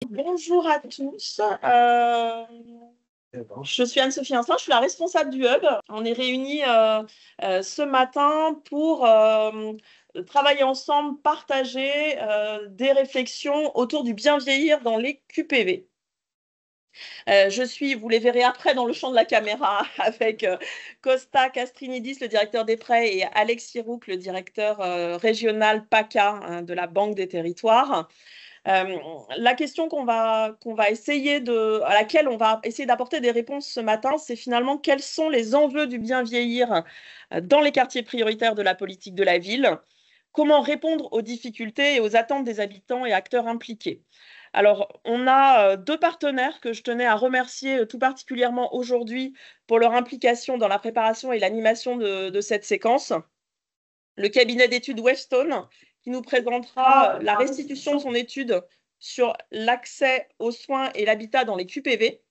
Bonjour à tous. Je suis Anne-Sophie Instin, je suis la responsable du Hub. On est réunis ce matin pour travailler ensemble, partager des réflexions autour du bien vieillir dans les QPV. Vous les verrez après dans le champ de la caméra, avec Costa Castrinidis, le directeur des prêts, et Alex Hirouk, le directeur régional PACA de la Banque des Territoires. La question à laquelle on va essayer d'apporter des réponses ce matin, c'est finalement quels sont les enjeux du bien vieillir dans les quartiers prioritaires de la politique de la ville, comment répondre aux difficultés et aux attentes des habitants et acteurs impliqués. Alors, on a deux partenaires que je tenais à remercier tout particulièrement aujourd'hui pour leur implication dans la préparation et l'animation de cette séquence. Le cabinet d'études Westone, qui nous présentera la restitution de son étude sur l'accès aux soins et l'habitat dans les QPV.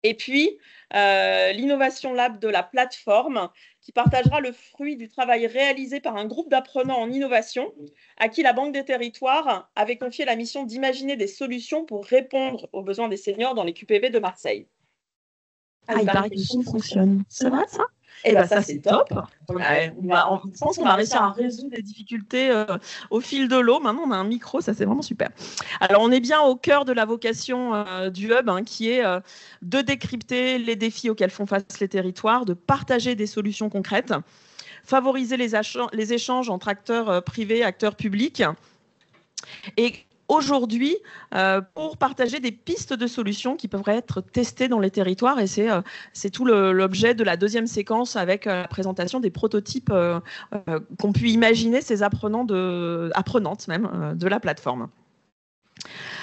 Et puis, l'Innovation Lab de la plateforme, qui partagera le fruit du travail réalisé par un groupe d'apprenants en innovation, à qui la Banque des Territoires avait confié la mission d'imaginer des solutions pour répondre aux besoins des seniors dans les QPV de Marseille. Il paraît que ça fonctionne. C'est vrai, ça? Eh bien, ça, c'est top. Je pense qu'on va réussir à résoudre les difficultés au fil de l'eau. Maintenant, on a un micro, ça, c'est vraiment super. Alors, on est bien au cœur de la vocation du Hub, qui est de décrypter les défis auxquels font face les territoires, de partager des solutions concrètes, favoriser les échanges entre acteurs privés, acteurs publics. Et aujourd'hui, pour partager des pistes de solutions qui peuvent être testées dans les territoires. Et c'est tout l'objet de la deuxième séquence avec la présentation des prototypes qu'ont pu imaginer ces apprenantes même de la plateforme.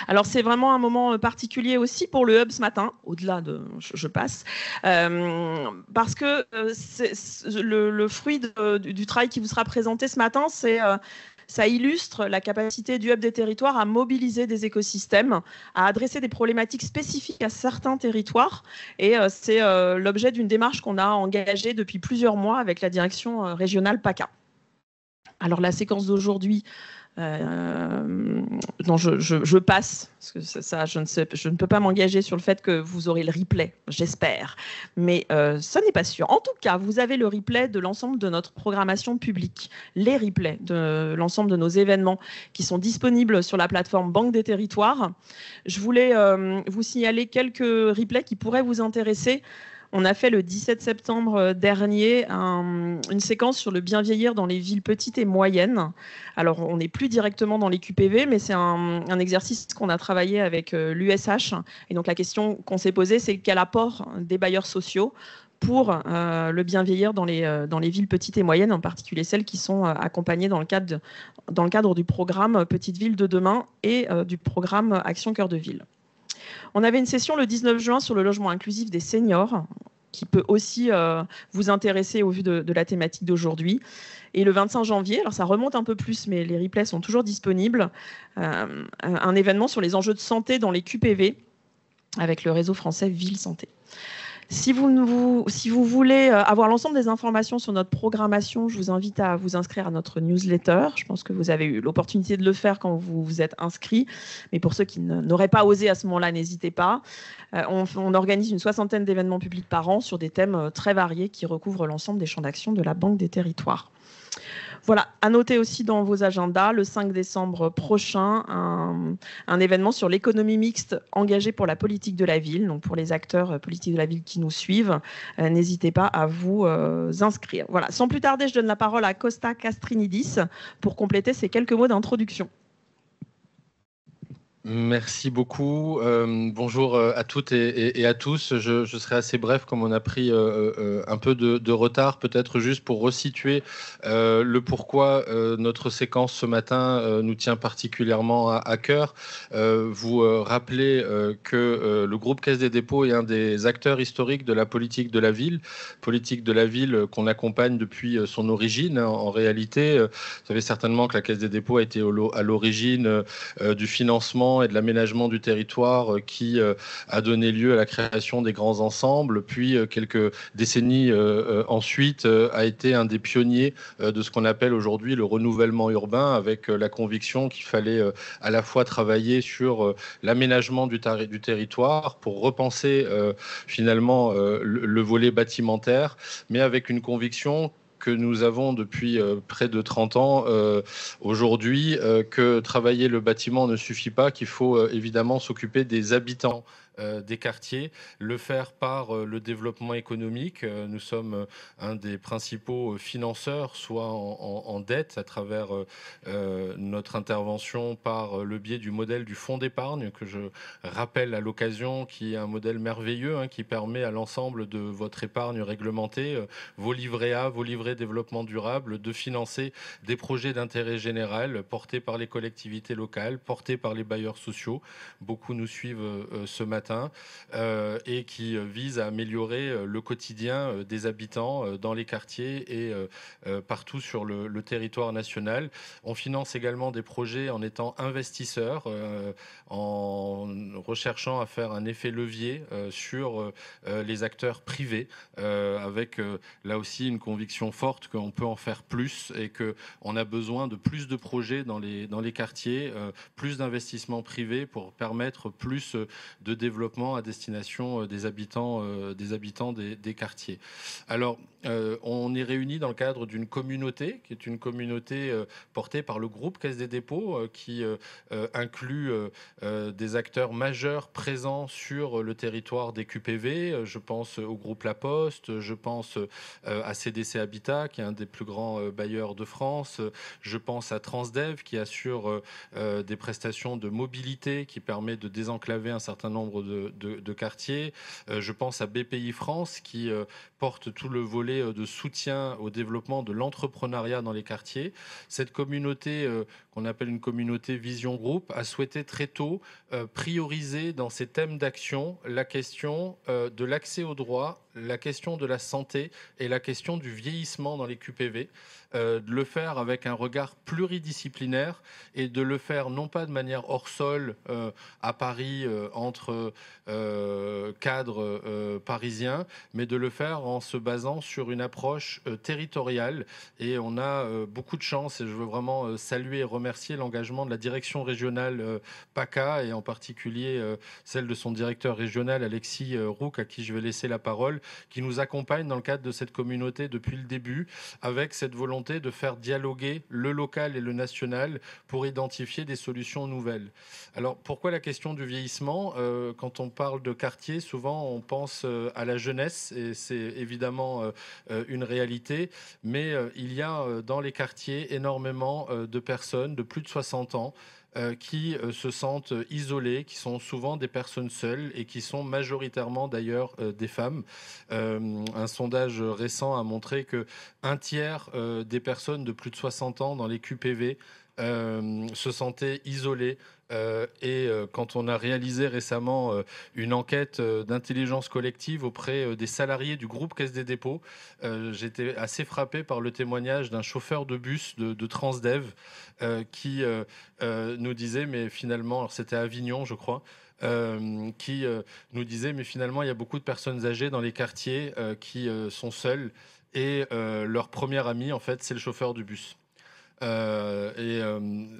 Alors, c'est vraiment un moment particulier aussi pour le Hub ce matin, au-delà de je passe, parce que le fruit du travail qui vous sera présenté ce matin, ça illustre la capacité du Hub des territoires à mobiliser des écosystèmes, à adresser des problématiques spécifiques à certains territoires. Et c'est l'objet d'une démarche qu'on a engagée depuis plusieurs mois avec la direction régionale PACA. Alors, la séquence d'aujourd'hui, non, je passe, parce que je ne peux pas m'engager sur le fait que vous aurez le replay, j'espère, mais ce n'est pas sûr. En tout cas, vous avez le replay de l'ensemble de notre programmation publique, les replays de l'ensemble de nos événements qui sont disponibles sur la plateforme Banque des Territoires. Je voulais vous signaler quelques replays qui pourraient vous intéresser. On a fait le 17 septembre dernier une séquence sur le bien vieillir dans les villes petites et moyennes. Alors, on n'est plus directement dans les QPV, mais c'est un exercice qu'on a travaillé avec l'USH. Et donc, la question qu'on s'est posée, c'est quel apport des bailleurs sociaux pour le bien vieillir dans les villes petites et moyennes, en particulier celles qui sont accompagnées dans le cadre du programme Petites Villes de demain et du programme Action Cœur de Ville. On avait une session le 19 juin sur le logement inclusif des seniors, qui peut aussi vous intéresser au vu de la thématique d'aujourd'hui. Et le 25 janvier, alors ça remonte un peu plus, mais les replays sont toujours disponibles, un événement sur les enjeux de santé dans les QPV avec le réseau français Ville Santé. Si vous voulez avoir l'ensemble des informations sur notre programmation, je vous invite à vous inscrire à notre newsletter. Je pense que vous avez eu l'opportunité de le faire quand vous vous êtes inscrit. Mais pour ceux qui n'auraient pas osé à ce moment-là, n'hésitez pas. On organise une 60aine d'événements publics par an sur des thèmes très variés qui recouvrent l'ensemble des champs d'action de la Banque des Territoires. Voilà, à noter aussi dans vos agendas, le 5 décembre prochain, un événement sur l'économie mixte engagée pour la politique de la ville. Donc pour les acteurs politiques de la ville qui nous suivent, n'hésitez pas à vous inscrire. Voilà, sans plus tarder, je donne la parole à Costa Castrinidis pour compléter ces quelques mots d'introduction. Merci beaucoup. Bonjour à toutes et à tous. Je serai assez bref, comme on a pris un peu de retard, peut-être juste pour resituer le pourquoi notre séquence ce matin nous tient particulièrement à cœur. Vous rappelez que le groupe Caisse des dépôts est un des acteurs historiques de la politique de la ville qu'on accompagne depuis son origine. En réalité, vous savez certainement que la Caisse des dépôts a été à l'origine du financement développement et de l'aménagement du territoire qui a donné lieu à la création des grands ensembles, puis quelques décennies ensuite a été un des pionniers de ce qu'on appelle aujourd'hui le renouvellement urbain, avec la conviction qu'il fallait à la fois travailler sur l'aménagement du territoire pour repenser finalement le volet bâtimentaire, mais avec une conviction que nous avons depuis près de 30 ans aujourd'hui, que travailler le bâtiment ne suffit pas, qu'il faut évidemment s'occuper des habitants des quartiers, le faire par le développement économique. Nous sommes un des principaux financeurs, soit en dette à travers notre intervention par le biais du modèle du fonds d'épargne, que je rappelle à l'occasion, qui est un modèle merveilleux qui permet à l'ensemble de votre épargne réglementée, vos livrets A, vos livrets développement durable, de financer des projets d'intérêt général portés par les collectivités locales, portés par les bailleurs sociaux. Beaucoup nous suivent ce matin. Et qui vise à améliorer le quotidien des habitants dans les quartiers et partout sur le territoire national. On finance également des projets en étant investisseur, en recherchant à faire un effet levier sur les acteurs privés, avec là aussi une conviction forte qu'on peut en faire plus et qu'on a besoin de plus de projets dans les quartiers, plus d'investissements privés pour permettre plus de développement à destination des habitants des quartiers. Alors, on est réunis dans le cadre d'une communauté, qui est une communauté portée par le groupe Caisse des dépôts, qui inclut des acteurs majeurs présents sur le territoire des QPV. Je pense au groupe La Poste, je pense à CDC Habitat, qui est un des plus grands bailleurs de France. Je pense à Transdev, qui assure des prestations de mobilité, qui permet de désenclaver un certain nombre de quartiers. Je pense à BPI France, qui porte tout le volet de soutien au développement de l'entrepreneuriat dans les quartiers. Cette communauté, qu'on appelle une communauté Vision Group, a souhaité très tôt prioriser dans ses thèmes d'action la question de l'accès aux droits, la question de la santé et la question du vieillissement dans les QPV. De le faire avec un regard pluridisciplinaire et de le faire non pas de manière hors sol à Paris entre cadres parisiens, mais de le faire en se basant sur une approche territoriale. Et on a beaucoup de chance, et je veux vraiment saluer et remercier l'engagement de la direction régionale PACA, et en particulier celle de son directeur régional Alexis Rouc, à qui je vais laisser la parole, qui nous accompagne dans le cadre de cette communauté depuis le début, avec cette volonté de faire dialoguer le local et le national pour identifier des solutions nouvelles. Alors, pourquoi la question du vieillissement ? Quand on parle de quartier, souvent on pense à la jeunesse, et c'est évidemment une réalité, mais il y a dans les quartiers énormément de personnes de plus de 60 ans qui se sentent isolés, qui sont souvent des personnes seules et qui sont majoritairement d'ailleurs des femmes. Un sondage récent a montré que un tiers des personnes de plus de 60 ans dans les QPV se sentaient isolées. Et quand on a réalisé récemment une enquête d'intelligence collective auprès des salariés du groupe Caisse des dépôts, j'étais assez frappé par le témoignage d'un chauffeur de bus de Transdev qui nous disait, mais finalement, alors c'était à Avignon je crois, qui nous disait, mais finalement il y a beaucoup de personnes âgées dans les quartiers qui sont seules, et leur premier ami en fait c'est le chauffeur du bus.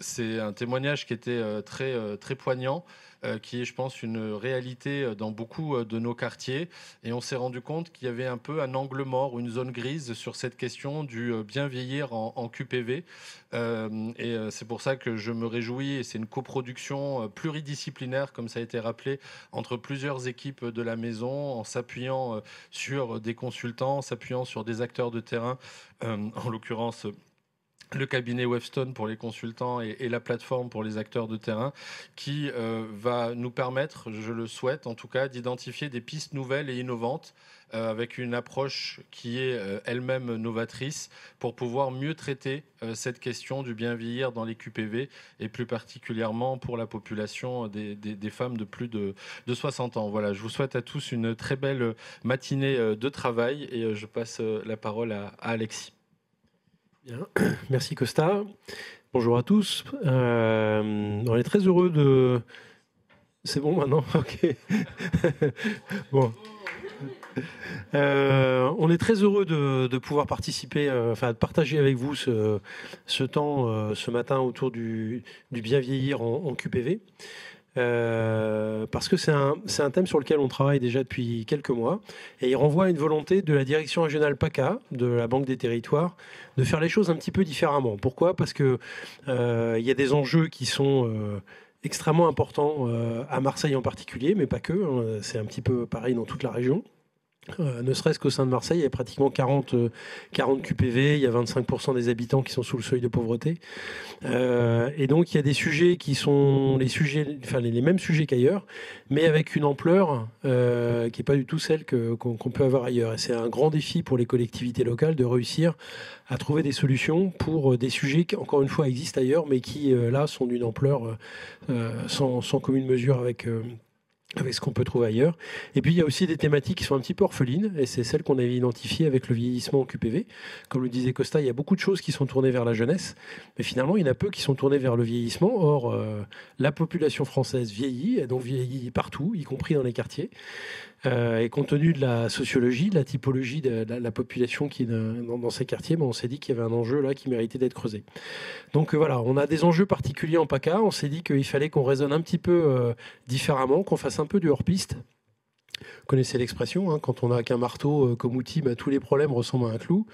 C'est un témoignage qui était très poignant, qui est, je pense, une réalité dans beaucoup de nos quartiers. Et on s'est rendu compte qu'il y avait un peu un angle mort, une zone grise sur cette question du bien vieillir en QPV. C'est pour ça que je me réjouis, et c'est une coproduction pluridisciplinaire, comme ça a été rappelé, entre plusieurs équipes de la maison, en s'appuyant sur des consultants, en s'appuyant sur des acteurs de terrain, en l'occurrence le cabinet Webstone pour les consultants et la plateforme pour les acteurs de terrain, qui va nous permettre, je le souhaite en tout cas, d'identifier des pistes nouvelles et innovantes avec une approche qui est elle-même novatrice pour pouvoir mieux traiter cette question du bien vieillir dans les QPV, et plus particulièrement pour la population des femmes de plus de 60 ans. Voilà, je vous souhaite à tous une très belle matinée de travail, et je passe la parole à Alexis. Bien. Merci Costa. Bonjour à tous. On est très heureux de... C'est bon maintenant? Ok. Bon. On est très heureux de pouvoir participer, de partager avec vous ce temps ce matin autour du bien vieillir en QPV. Parce que c'est un thème sur lequel on travaille déjà depuis quelques mois et il renvoie à une volonté de la direction régionale PACA, de la Banque des Territoires, de faire les choses un petit peu différemment. Pourquoi? Parce que il y a des enjeux qui sont extrêmement importants à Marseille en particulier, mais pas que, hein, c'est un petit peu pareil dans toute la région. Ne serait-ce qu'au sein de Marseille, il y a pratiquement 40 QPV, il y a 25% des habitants qui sont sous le seuil de pauvreté. Et donc, il y a des sujets qui sont les mêmes sujets qu'ailleurs, mais avec une ampleur qui n'est pas du tout celle qu'on peut avoir ailleurs. Et c'est un grand défi pour les collectivités locales de réussir à trouver des solutions pour des sujets qui, encore une fois, existent ailleurs, mais qui, là, sont d'une ampleur sans commune mesure avec ce qu'on peut trouver ailleurs. Et puis, il y a aussi des thématiques qui sont un petit peu orphelines, et c'est celles qu'on avait identifiées avec le vieillissement en QPV. Comme le disait Costa, il y a beaucoup de choses qui sont tournées vers la jeunesse, mais finalement, il y en a peu qui sont tournées vers le vieillissement. Or, la population française vieillit, et donc vieillit partout, y compris dans les quartiers. Et compte tenu de la sociologie, de la typologie de la population qui est dans ces quartiers, on s'est dit qu'il y avait un enjeu là qui méritait d'être creusé. Donc voilà, on a des enjeux particuliers en PACA. On s'est dit qu'il fallait qu'on raisonne un petit peu différemment, qu'on fasse un peu du hors-piste. Vous connaissez l'expression, hein, quand on n'a qu'un marteau comme outil, tous les problèmes ressemblent à un clou.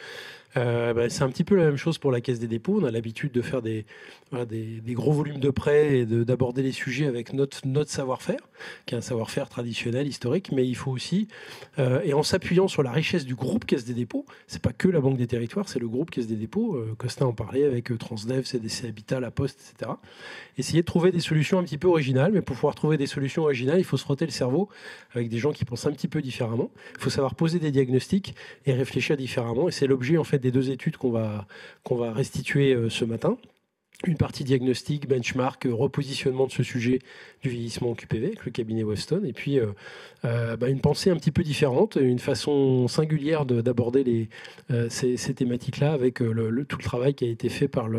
C'est un petit peu la même chose pour la Caisse des dépôts. On a l'habitude de faire des gros volumes de prêts et d'aborder les sujets avec notre savoir-faire, qui est un savoir-faire traditionnel, historique, mais il faut aussi, et en s'appuyant sur la richesse du groupe Caisse des dépôts, c'est pas que la Banque des Territoires, c'est le groupe Caisse des dépôts, Costa en parlait avec Transdev, CDC Habitat, La Poste, etc. Essayer de trouver des solutions un petit peu originales, mais pour pouvoir trouver des solutions originales, il faut se frotter le cerveau avec des gens qui pensent un petit peu différemment. Il faut savoir poser des diagnostics et réfléchir différemment, et c'est l'objet en fait des 2 études qu'on va restituer ce matin. Une partie diagnostic, benchmark, repositionnement de ce sujet du vieillissement en QPV avec le cabinet Weston, et puis une pensée un petit peu différente, une façon singulière d'aborder ces thématiques-là avec tout le travail qui a été fait par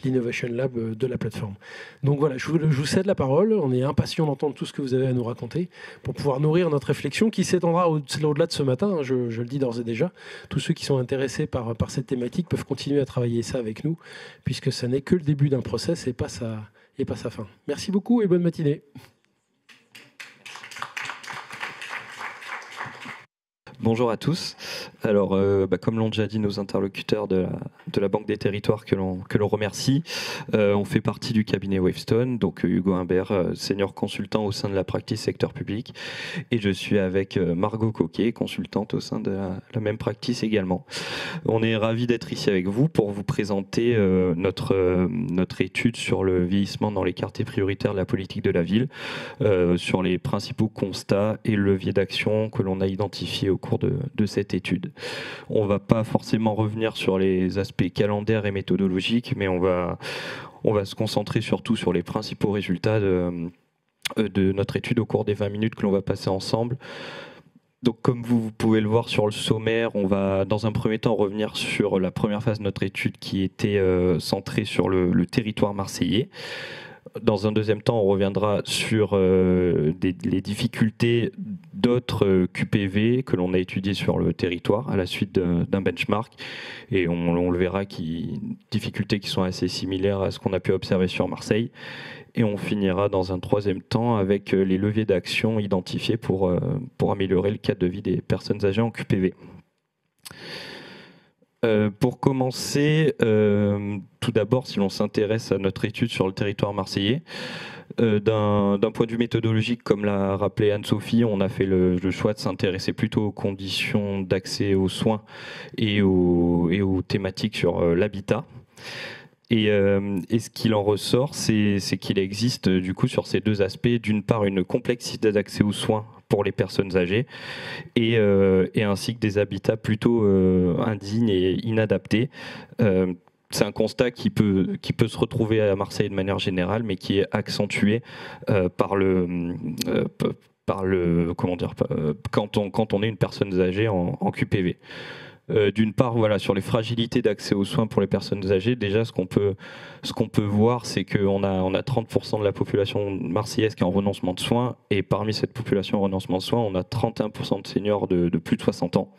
l'Innovation Lab de la plateforme. Donc voilà, je vous cède la parole, on est impatient d'entendre tout ce que vous avez à nous raconter pour pouvoir nourrir notre réflexion qui s'étendra au-delà de ce matin, hein, je le dis d'ores et déjà. Tous ceux qui sont intéressés par cette thématique peuvent continuer à travailler ça avec nous, puisque ça n'est que le début d'un process et pas sa fin. Merci beaucoup et bonne matinée. Bonjour à tous. Alors, comme l'ont déjà dit nos interlocuteurs de la Banque des Territoires que l'on remercie, on fait partie du cabinet Wavestone, donc Hugo Humbert, senior consultant au sein de la practice secteur public, et je suis avec Margot Coquet, consultante au sein de la même practice également. On est ravis d'être ici avec vous pour vous présenter notre étude sur le vieillissement dans les quartiers prioritaires de la politique de la ville, sur les principaux constats et leviers d'action que l'on a identifiés au cours de cette étude. On ne va pas forcément revenir sur les aspects calendaires et méthodologiques, mais on va se concentrer surtout sur les principaux résultats de notre étude au cours des 20 minutes que l'on va passer ensemble. Donc, comme vous pouvez le voir sur le sommaire, on va dans un premier temps revenir sur la première phase de notre étude qui était centrée sur le territoire marseillais. Dans un deuxième temps, on reviendra sur les difficultés d'autres QPV que l'on a étudiées sur le territoire à la suite d'un benchmark. Et on le verra, difficultés qui sont assez similaires à ce qu'on a pu observer sur Marseille. Et on finira dans un troisième temps avec les leviers d'action identifiés pour améliorer le cadre de vie des personnes âgées en QPV. Pour commencer, tout d'abord, si l'on s'intéresse à notre étude sur le territoire marseillais, d'un point de vue méthodologique, comme l'a rappelé Anne-Sophie, on a fait le choix de s'intéresser plutôt aux conditions d'accès aux soins et aux thématiques sur l'habitat. Et ce qu'il en ressort, c'est qu'il existe du coup sur ces 2 aspects, d'une part une complexité d'accès aux soins pour les personnes âgées et ainsi que des habitats plutôt indignes et inadaptés. C'est un constat qui peut se retrouver à Marseille de manière générale, mais qui est accentué par quand on est une personne âgée en QPV. D'une part, voilà, sur les fragilités d'accès aux soins pour les personnes âgées, déjà ce qu'on peut voir, c'est qu'on a 30% de la population marseillaise qui est en renoncement de soins, et parmi cette population en renoncement de soins, on a 31% de seniors de plus de 60 ans.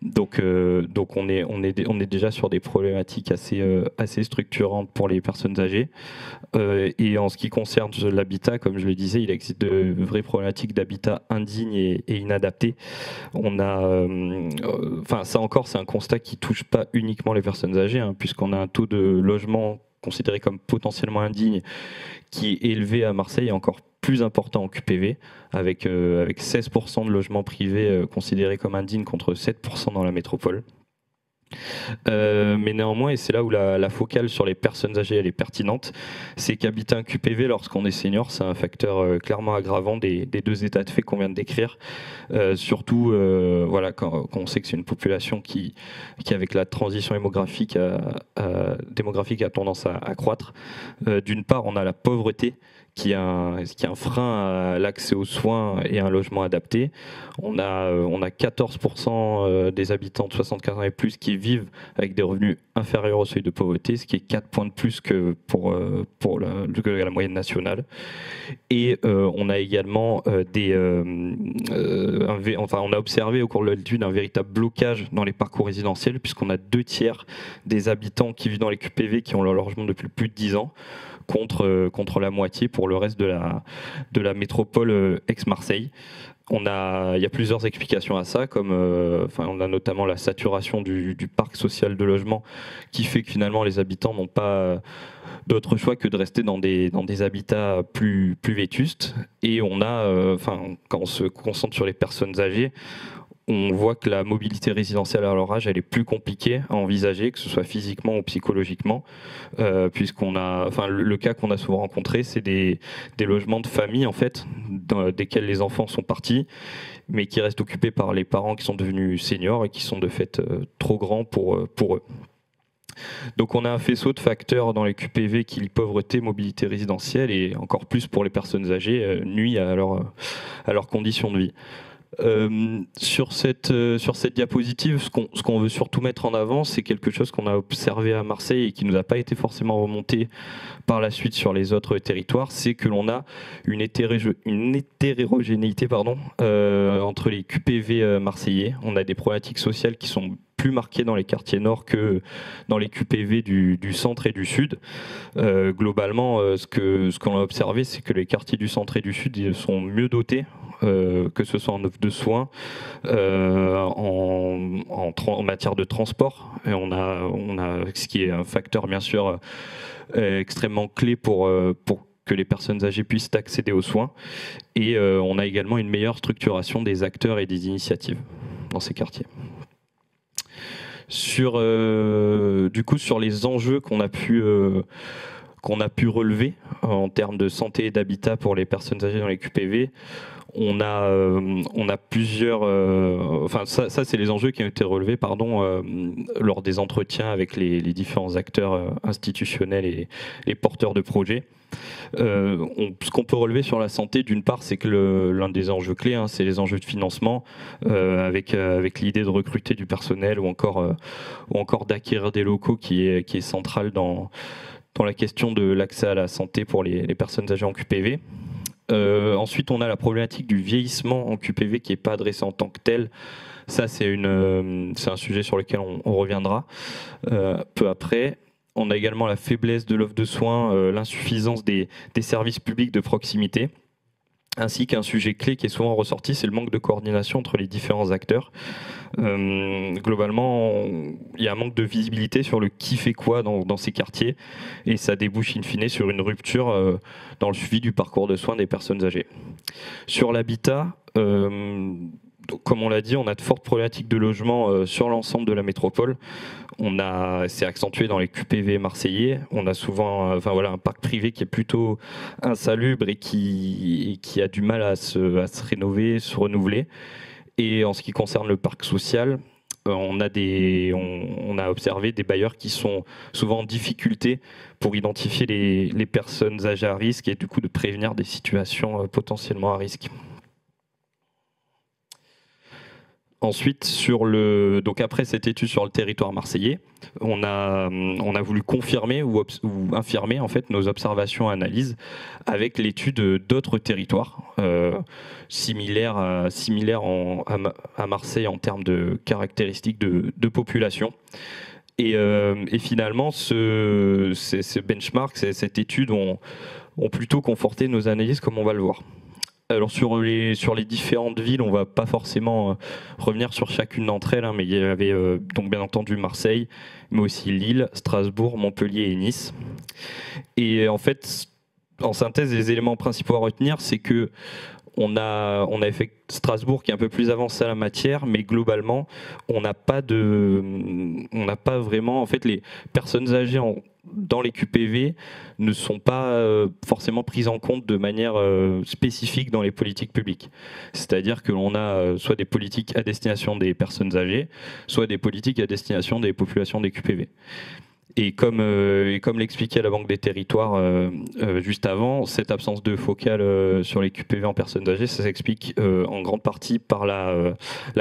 Donc on est déjà sur des problématiques assez structurantes pour les personnes âgées. Et en ce qui concerne l'habitat, comme je le disais, il existe de vraies problématiques d'habitat indigne et inadapté. On a, ça encore, c'est un constat qui touche pas uniquement les personnes âgées, hein, puisqu'on a un taux de logement considéré comme potentiellement indigne qui est élevé à Marseille et encore plus important en QPV, avec 16% de logements privés considérés comme indignes contre 7% dans la métropole. Mais néanmoins, et c'est là où la focale sur les personnes âgées elle est pertinente, c'est qu'habiter un QPV lorsqu'on est senior, c'est un facteur clairement aggravant des deux états de fait qu'on vient de décrire. Surtout voilà, quand on sait que c'est une population qui avec la transition démographique a tendance à croître. D'une part, on a la pauvreté qui est un frein à l'accès aux soins et à un logement adapté. On a 14% des habitants de 75 ans et plus qui vivent avec des revenus inférieurs au seuil de pauvreté, ce qui est 4 points de plus que pour la moyenne nationale. Et on a également on a observé au cours de l'étude un véritable blocage dans les parcours résidentiels, puisqu'on a 2/3 des habitants qui vivent dans les QPV qui ont leur logement depuis plus de 10 ans, contre la moitié pour le reste de la métropole ex-Marseille. Il y a plusieurs explications à ça, comme on a notamment la saturation du parc social de logement qui fait que finalement les habitants n'ont pas d'autre choix que de rester dans des habitats plus vétustes. Et on a, quand on se concentre sur les personnes âgées, on voit que la mobilité résidentielle à leur âge, elle est plus compliquée à envisager, que ce soit physiquement ou psychologiquement, puisqu'on a, le cas qu'on a souvent rencontré, c'est des logements de famille en fait, desquels les enfants sont partis, mais qui restent occupés par les parents qui sont devenus seniors et qui sont de fait trop grands pour eux. Donc on a un faisceau de facteurs dans les QPV qui lient pauvreté, mobilité résidentielle et encore plus pour les personnes âgées, nuit à leurs conditions de vie. Sur cette diapositive, ce qu'on veut surtout mettre en avant, c'est quelque chose qu'on a observé à Marseille et qui nous a pas été forcément remonté par la suite sur les autres territoires, c'est que l'on a une hétérogénéité entre les QPV marseillais. On a des problématiques sociales qui sont plus marquées dans les quartiers nord que dans les QPV du centre et du sud. Globalement, ce qu'on a observé, c'est que les quartiers du centre et du sud ils sont mieux dotés, que ce soit en offre de soins, en matière de transport. Et on a ce qui est un facteur bien sûr extrêmement clé pour que les personnes âgées puissent accéder aux soins. Et on a également une meilleure structuration des acteurs et des initiatives dans ces quartiers. Sur les enjeux qu'on a pu relever en termes de santé et d'habitat pour les personnes âgées dans les QPV, on a plusieurs. Ça c'est les enjeux qui ont été relevés, lors des entretiens avec les différents acteurs institutionnels et les porteurs de projets. Ce qu'on peut relever sur la santé, d'une part, c'est que l'un des enjeux clés, c'est les enjeux de financement, avec l'idée de recruter du personnel ou encore d'acquérir des locaux qui est central dans la question de l'accès à la santé pour les personnes âgées en QPV. Ensuite, on a la problématique du vieillissement en QPV qui n'est pas adressé en tant que tel. Ça, c'est un sujet sur lequel on reviendra peu après. On a également la faiblesse de l'offre de soins, l'insuffisance des services publics de proximité, ainsi qu'un sujet clé qui est souvent ressorti, c'est le manque de coordination entre les différents acteurs. Globalement, il y a un manque de visibilité sur le qui fait quoi dans ces quartiers, et ça débouche in fine sur une rupture dans le suivi du parcours de soins des personnes âgées. Sur l'habitat, comme on l'a dit, on a de fortes problématiques de logement sur l'ensemble de la métropole. C'est accentué dans les QPV marseillais. On a souvent un parc privé qui est plutôt insalubre et qui a du mal à se rénover, se renouveler. Et en ce qui concerne le parc social, on a observé des bailleurs qui sont souvent en difficulté pour identifier les personnes âgées à risque et du coup de prévenir des situations potentiellement à risque. Ensuite, donc après cette étude sur le territoire marseillais, on a voulu confirmer ou infirmer en fait nos observations et analyses avec l'étude d'autres territoires similaires à Marseille en termes de caractéristiques de population. Et finalement, ces benchmarks, cette étude ont plutôt conforté nos analyses, comme on va le voir. Alors sur les différentes villes, on ne va pas forcément revenir sur chacune d'entre elles, mais il y avait donc bien entendu Marseille, mais aussi Lille, Strasbourg, Montpellier et Nice. Et en fait, en synthèse, les éléments principaux à retenir, c'est que on a fait Strasbourg qui est un peu plus avancé à la matière, mais globalement, on n'a pas vraiment, en fait, les personnes âgées dans les QPV ne sont pas forcément prises en compte de manière spécifique dans les politiques publiques. C'est-à-dire que l'on a soit des politiques à destination des personnes âgées, soit des politiques à destination des populations des QPV. Et comme l'expliquait la Banque des Territoires juste avant, cette absence de focale sur les QPV en personnes âgées, ça s'explique en grande partie par la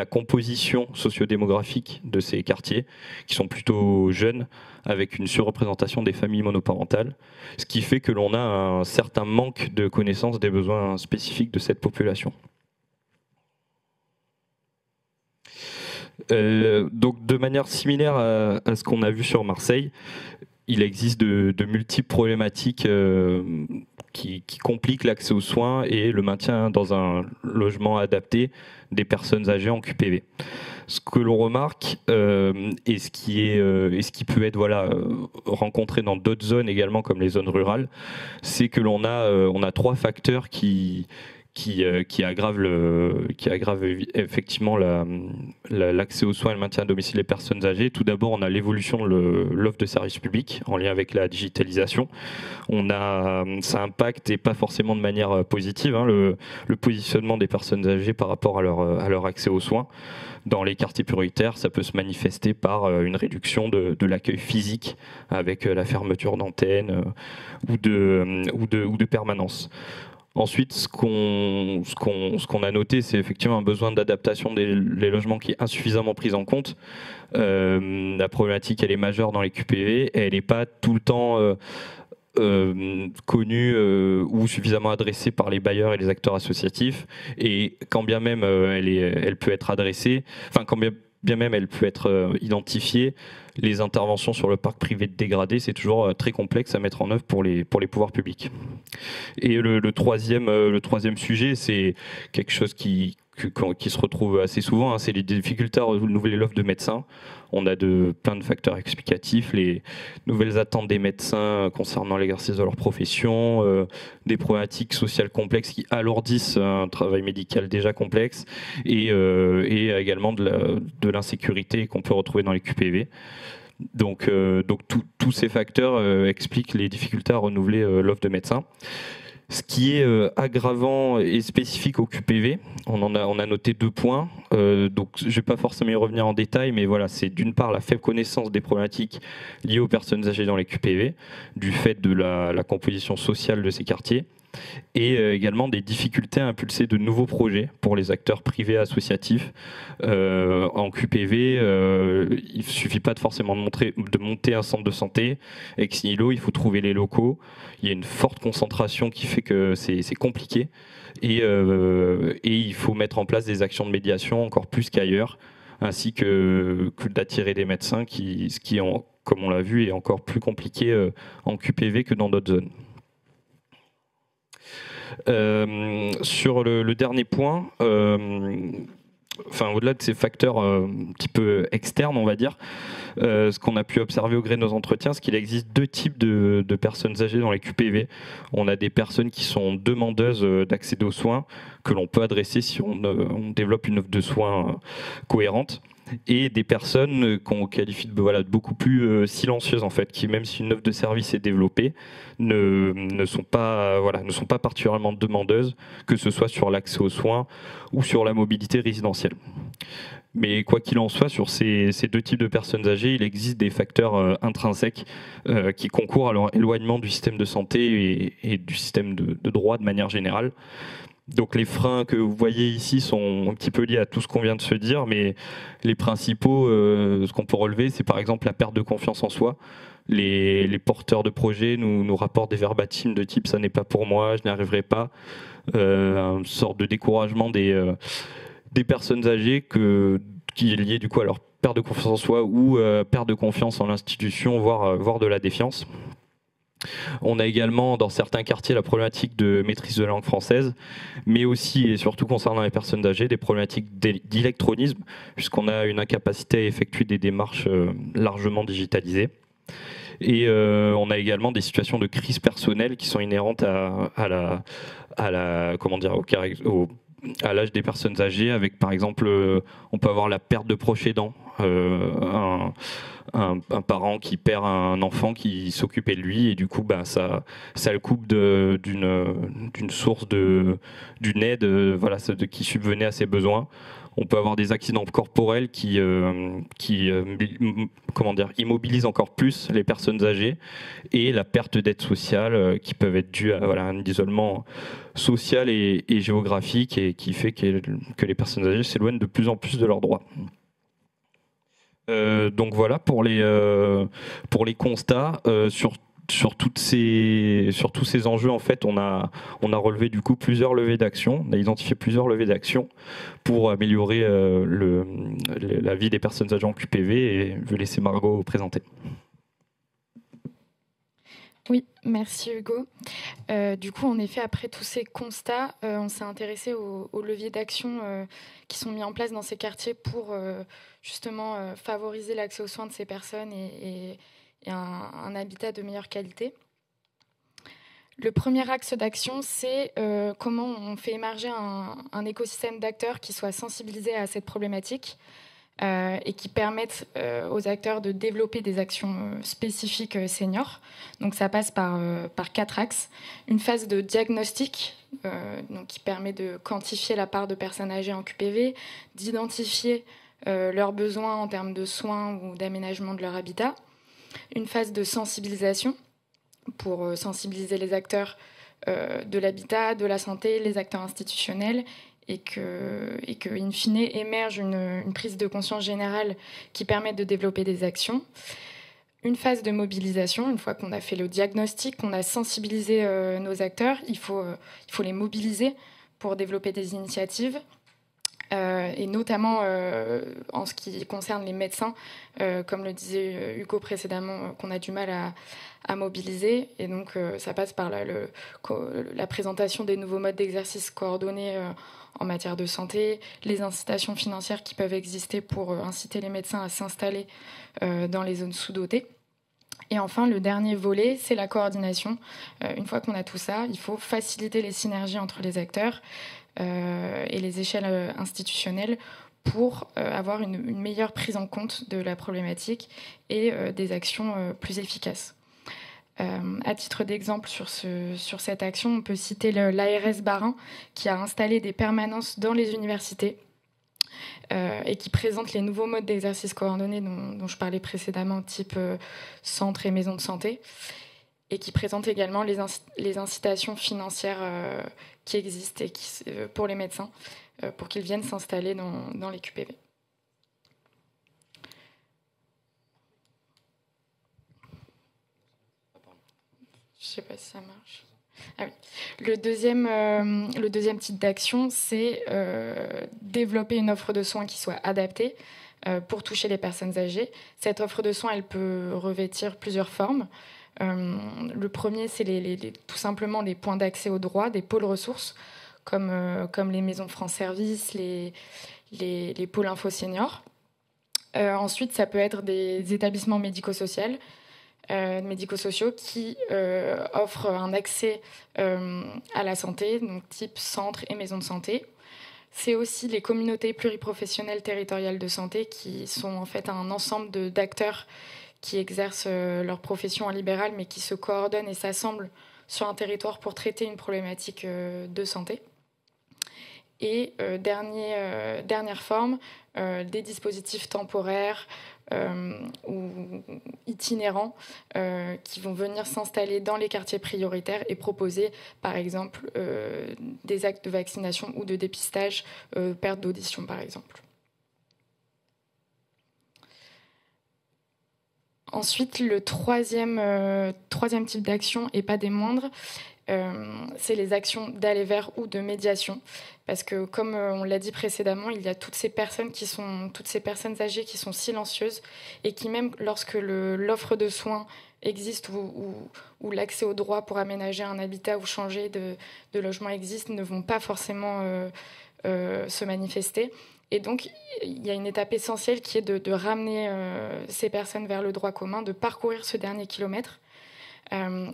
composition sociodémographique de ces quartiers, qui sont plutôt jeunes, avec une surreprésentation des familles monoparentales, ce qui fait que l'on a un certain manque de connaissance des besoins spécifiques de cette population. Donc de manière similaire à ce qu'on a vu sur Marseille, il existe de multiples problématiques qui compliquent l'accès aux soins et le maintien dans un logement adapté des personnes âgées en QPV. Ce que l'on remarque et ce qui peut être rencontré dans d'autres zones également comme les zones rurales, c'est que l'on a trois facteurs qui aggrave effectivement l'accès aux soins et le maintien à domicile des personnes âgées. Tout d'abord, on a l'évolution de l'offre de services publics en lien avec la digitalisation. Ça impacte, et pas forcément de manière positive, le positionnement des personnes âgées par rapport à leur accès aux soins. Dans les quartiers prioritaires, ça peut se manifester par une réduction de l'accueil physique avec la fermeture d'antennes ou de permanence. Ensuite, ce qu'on a noté, c'est effectivement un besoin d'adaptation des logements qui est insuffisamment pris en compte. La problématique, elle est majeure dans les QPV et elle n'est pas tout le temps connue ou suffisamment adressée par les bailleurs et les acteurs associatifs. Et quand bien même elle peut être adressée, enfin quand bien même elle peut être identifiée, les interventions sur le parc privé dégradé, c'est toujours très complexe à mettre en œuvre pour les pouvoirs publics. Et le troisième sujet, c'est quelque chose qui se retrouve assez souvent, c'est les difficultés à renouveler l'offre de médecins. On a plein de facteurs explicatifs, les nouvelles attentes des médecins concernant l'exercice de leur profession, des problématiques sociales complexes qui alourdissent un travail médical déjà complexe, et également de l'insécurité qu'on peut retrouver dans les QPV. Donc tous ces facteurs expliquent les difficultés à renouveler l'offre de médecins. Ce qui est aggravant et spécifique au QPV, on a noté 2 points. Donc je ne vais pas forcément y revenir en détail, mais voilà, c'est d'une part la faible connaissance des problématiques liées aux personnes âgées dans les QPV, du fait de la composition sociale de ces quartiers, et également des difficultés à impulser de nouveaux projets pour les acteurs privés associatifs. En QPV, il ne suffit pas forcément de monter un centre de santé. Ex nihilo, il faut trouver les locaux. Il y a une forte concentration qui fait que c'est compliqué. Et il faut mettre en place des actions de médiation encore plus qu'ailleurs, ainsi que d'attirer des médecins, ce qui, comme on l'a vu, est encore plus compliqué en QPV que dans d'autres zones. Sur le dernier point, au-delà de ces facteurs un petit peu externes, on va dire, ce qu'on a pu observer au gré de nos entretiens, c'est qu'il existe 2 types de personnes âgées dans les QPV. On a des personnes qui sont demandeuses d'accéder aux soins, que l'on peut adresser si on développe une offre de soins cohérente, et des personnes qu'on qualifie de beaucoup plus silencieuses, en fait, qui, même si une offre de service est développée, ne sont pas particulièrement demandeuses, que ce soit sur l'accès aux soins ou sur la mobilité résidentielle. Mais quoi qu'il en soit, sur ces 2 types de personnes âgées, il existe des facteurs intrinsèques qui concourent à leur éloignement du système de santé et du système de droit de manière générale. Donc les freins que vous voyez ici sont un petit peu liés à tout ce qu'on vient de se dire, mais les principaux, ce qu'on peut relever, c'est par exemple la perte de confiance en soi. Les porteurs de projets nous rapportent des verbatims de type « ça n'est pas pour moi, je n'y arriverai pas », une sorte de découragement des personnes âgées qui est lié du coup à leur perte de confiance en soi ou perte de confiance en l'institution, voire de la défiance. On a également dans certains quartiers la problématique de maîtrise de la langue française, mais aussi et surtout concernant les personnes âgées, des problématiques d'électronisme, puisqu'on a une incapacité à effectuer des démarches largement digitalisées. Et on a également des situations de crise personnelle qui sont inhérentes à l'âge des personnes âgées, avec par exemple, on peut avoir la perte de proches aidants, un parent qui perd un enfant qui s'occupait de lui, et du coup ça le coupe d'une source d'une aide qui subvenait à ses besoins. On peut avoir des accidents corporels qui immobilisent encore plus les personnes âgées, et la perte d'aide sociale qui peuvent être dues à un isolement social et géographique, et qui fait que les personnes âgées s'éloignent de plus en plus de leurs droits. Donc voilà pour les constats sur tous ces enjeux. En fait, on a relevé du coup plusieurs levées d'action. On a identifié plusieurs levées d'action pour améliorer la vie des personnes âgées en QPV, et je vais laisser Margot présenter. Oui, merci Hugo. Du coup, en effet, après tous ces constats, on s'est intéressé aux leviers d'action qui sont mis en place dans ces quartiers pour justement favoriser l'accès aux soins de ces personnes et un habitat de meilleure qualité. Le premier axe d'action, c'est comment on fait émerger un écosystème d'acteurs qui soit sensibilisé à cette problématique et qui permettent aux acteurs de développer des actions spécifiques seniors. Donc ça passe par 4 axes. Une phase de diagnostic donc qui permet de quantifier la part de personnes âgées en QPV, d'identifier leurs besoins en termes de soins ou d'aménagement de leur habitat. Une phase de sensibilisation pour sensibiliser les acteurs de l'habitat, de la santé, les acteurs institutionnels, et que in fine, émerge une prise de conscience générale qui permette de développer des actions. Une phase de mobilisation, une fois qu'on a fait le diagnostic, qu'on a sensibilisé nos acteurs, il faut les mobiliser pour développer des initiatives. Et notamment en ce qui concerne les médecins, comme le disait Hugo précédemment, qu'on a du mal à mobiliser. Et donc, ça passe par la présentation des nouveaux modes d'exercice coordonnés en matière de santé, les incitations financières qui peuvent exister pour inciter les médecins à s'installer dans les zones sous-dotées. Et enfin, le dernier volet, c'est la coordination. Une fois qu'on a tout ça, il faut faciliter les synergies entre les acteurs et les échelles institutionnelles pour avoir une meilleure prise en compte de la problématique et des actions plus efficaces. À titre d'exemple sur cette action, on peut citer l'ARS Bas-Rhin qui a installé des permanences dans les universités et qui présente les nouveaux modes d'exercice coordonnés dont je parlais précédemment, type centre et maison de santé, et qui présente également les incitations financières qui existent et pour les médecins pour qu'ils viennent s'installer dans les QPV. Je ne sais pas si ça marche. Ah oui. Le deuxième type d'action, c'est développer une offre de soins qui soit adaptée pour toucher les personnes âgées. Cette offre de soins, elle peut revêtir plusieurs formes. Le premier, c'est tout simplement les points d'accès aux droits, des pôles ressources, comme les maisons France Service, les pôles info seniors. Ensuite, ça peut être des établissements médico-sociaux qui offrent un accès à la santé, donc type centre et maison de santé. C'est aussi les communautés pluriprofessionnelles territoriales de santé qui sont en fait un ensemble d'acteurs qui exercent leur profession en libéral mais qui se coordonnent et s'assemblent sur un territoire pour traiter une problématique de santé. Et dernière forme, des dispositifs temporaires ou itinérants qui vont venir s'installer dans les quartiers prioritaires et proposer, par exemple, des actes de vaccination ou de dépistage, perte d'audition, par exemple. Ensuite, le troisième type d'action, et pas des moindres, c'est les actions d'aller vers ou de médiation. Parce que, comme on l'a dit précédemment, il y a toutes ces personnes âgées qui sont silencieuses et qui, même lorsque l'offre de soins existe ou l'accès au droit pour aménager un habitat ou changer de logement existe, ne vont pas forcément se manifester. Et donc, il y a une étape essentielle qui est de ramener ces personnes vers le droit commun, de parcourir ce dernier kilomètre.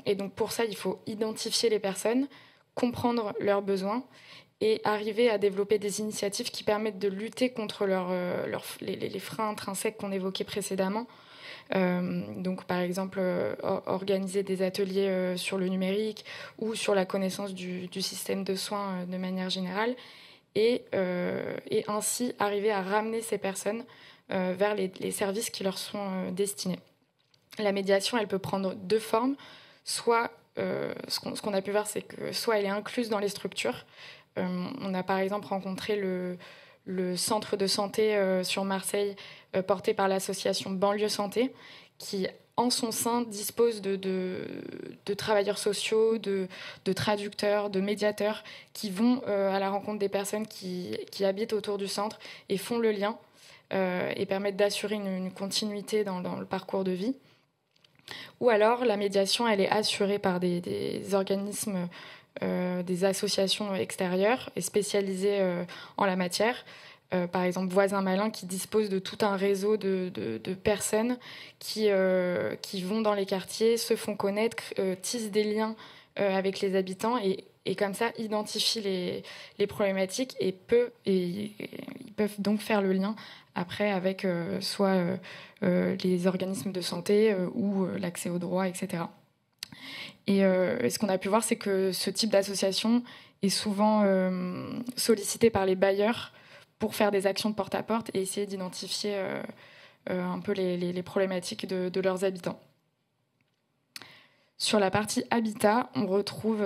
Et donc, pour ça, il faut identifier les personnes, comprendre leurs besoins et arriver à développer des initiatives qui permettent de lutter contre les freins intrinsèques qu'on évoquait précédemment. Donc, par exemple, organiser des ateliers sur le numérique ou sur la connaissance du système de soins de manière générale. Et ainsi arriver à ramener ces personnes vers les services qui leur sont destinés. La médiation, elle peut prendre deux formes. Soit, ce qu'on a pu voir, c'est que soit elle est incluse dans les structures. On a par exemple rencontré le centre de santé sur Marseille, porté par l'association Banlieue Santé, qui en son sein dispose de travailleurs sociaux, de traducteurs, de médiateurs qui vont à la rencontre des personnes qui habitent autour du centre et font le lien et permettent d'assurer une continuité dans le parcours de vie. Ou alors la médiation, elle est assurée par des organismes, des associations extérieures et spécialisées en la matière. Par exemple, Voisins Malins, qui dispose de tout un réseau de personnes qui vont dans les quartiers, se font connaître, tissent des liens avec les habitants et comme ça identifient les problématiques et ils peuvent donc faire le lien après avec soit les organismes de santé ou l'accès aux droits, etc. Et ce qu'on a pu voir, c'est que ce type d'association est souvent sollicité par les bailleurs pour faire des actions de porte-à-porte et essayer d'identifier un peu les problématiques de leurs habitants. Sur la partie habitat, on retrouve...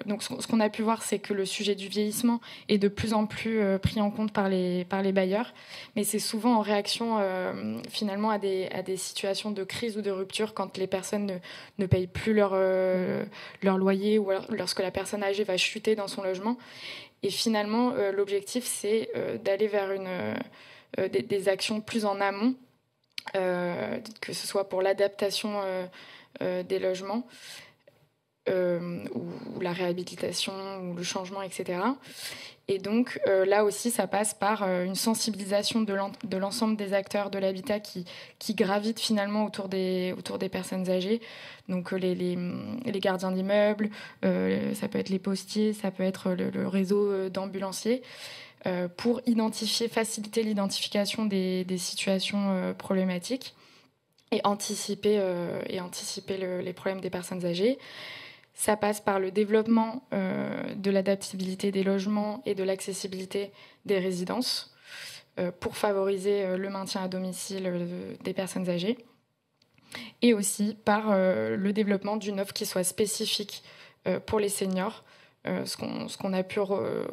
donc ce qu'on a pu voir, c'est que le sujet du vieillissement est de plus en plus pris en compte par les bailleurs, mais c'est souvent en réaction finalement à des situations de crise ou de rupture quand les personnes ne payent plus leur loyer ou alors lorsque la personne âgée va chuter dans son logement. Et finalement, l'objectif, c'est d'aller vers des actions plus en amont, que ce soit pour l'adaptation des logements ou la réhabilitation ou le changement, etc. Et donc là aussi, ça passe par une sensibilisation de l'ensemble des acteurs de l'habitat qui gravitent finalement autour des personnes âgées. Donc les gardiens d'immeubles, ça peut être les postiers, ça peut être le réseau d'ambulanciers, pour faciliter l'identification des situations problématiques et anticiper les problèmes des personnes âgées. Ça passe par le développement de l'adaptabilité des logements et de l'accessibilité des résidences pour favoriser le maintien à domicile des personnes âgées. Et aussi par le développement d'une offre qui soit spécifique pour les seniors. Ce qu'on a pu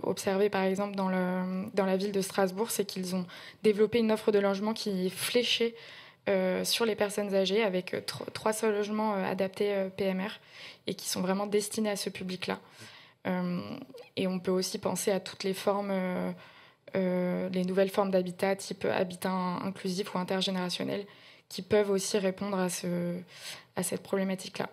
observer par exemple dans la ville de Strasbourg, c'est qu'ils ont développé une offre de logement qui est fléchée sur les personnes âgées avec 300 logements adaptés PMR et qui sont vraiment destinés à ce public-là. Et on peut aussi penser à toutes les formes, les nouvelles formes d'habitat type habitat inclusif ou intergénérationnel qui peuvent aussi répondre à cette problématique-là.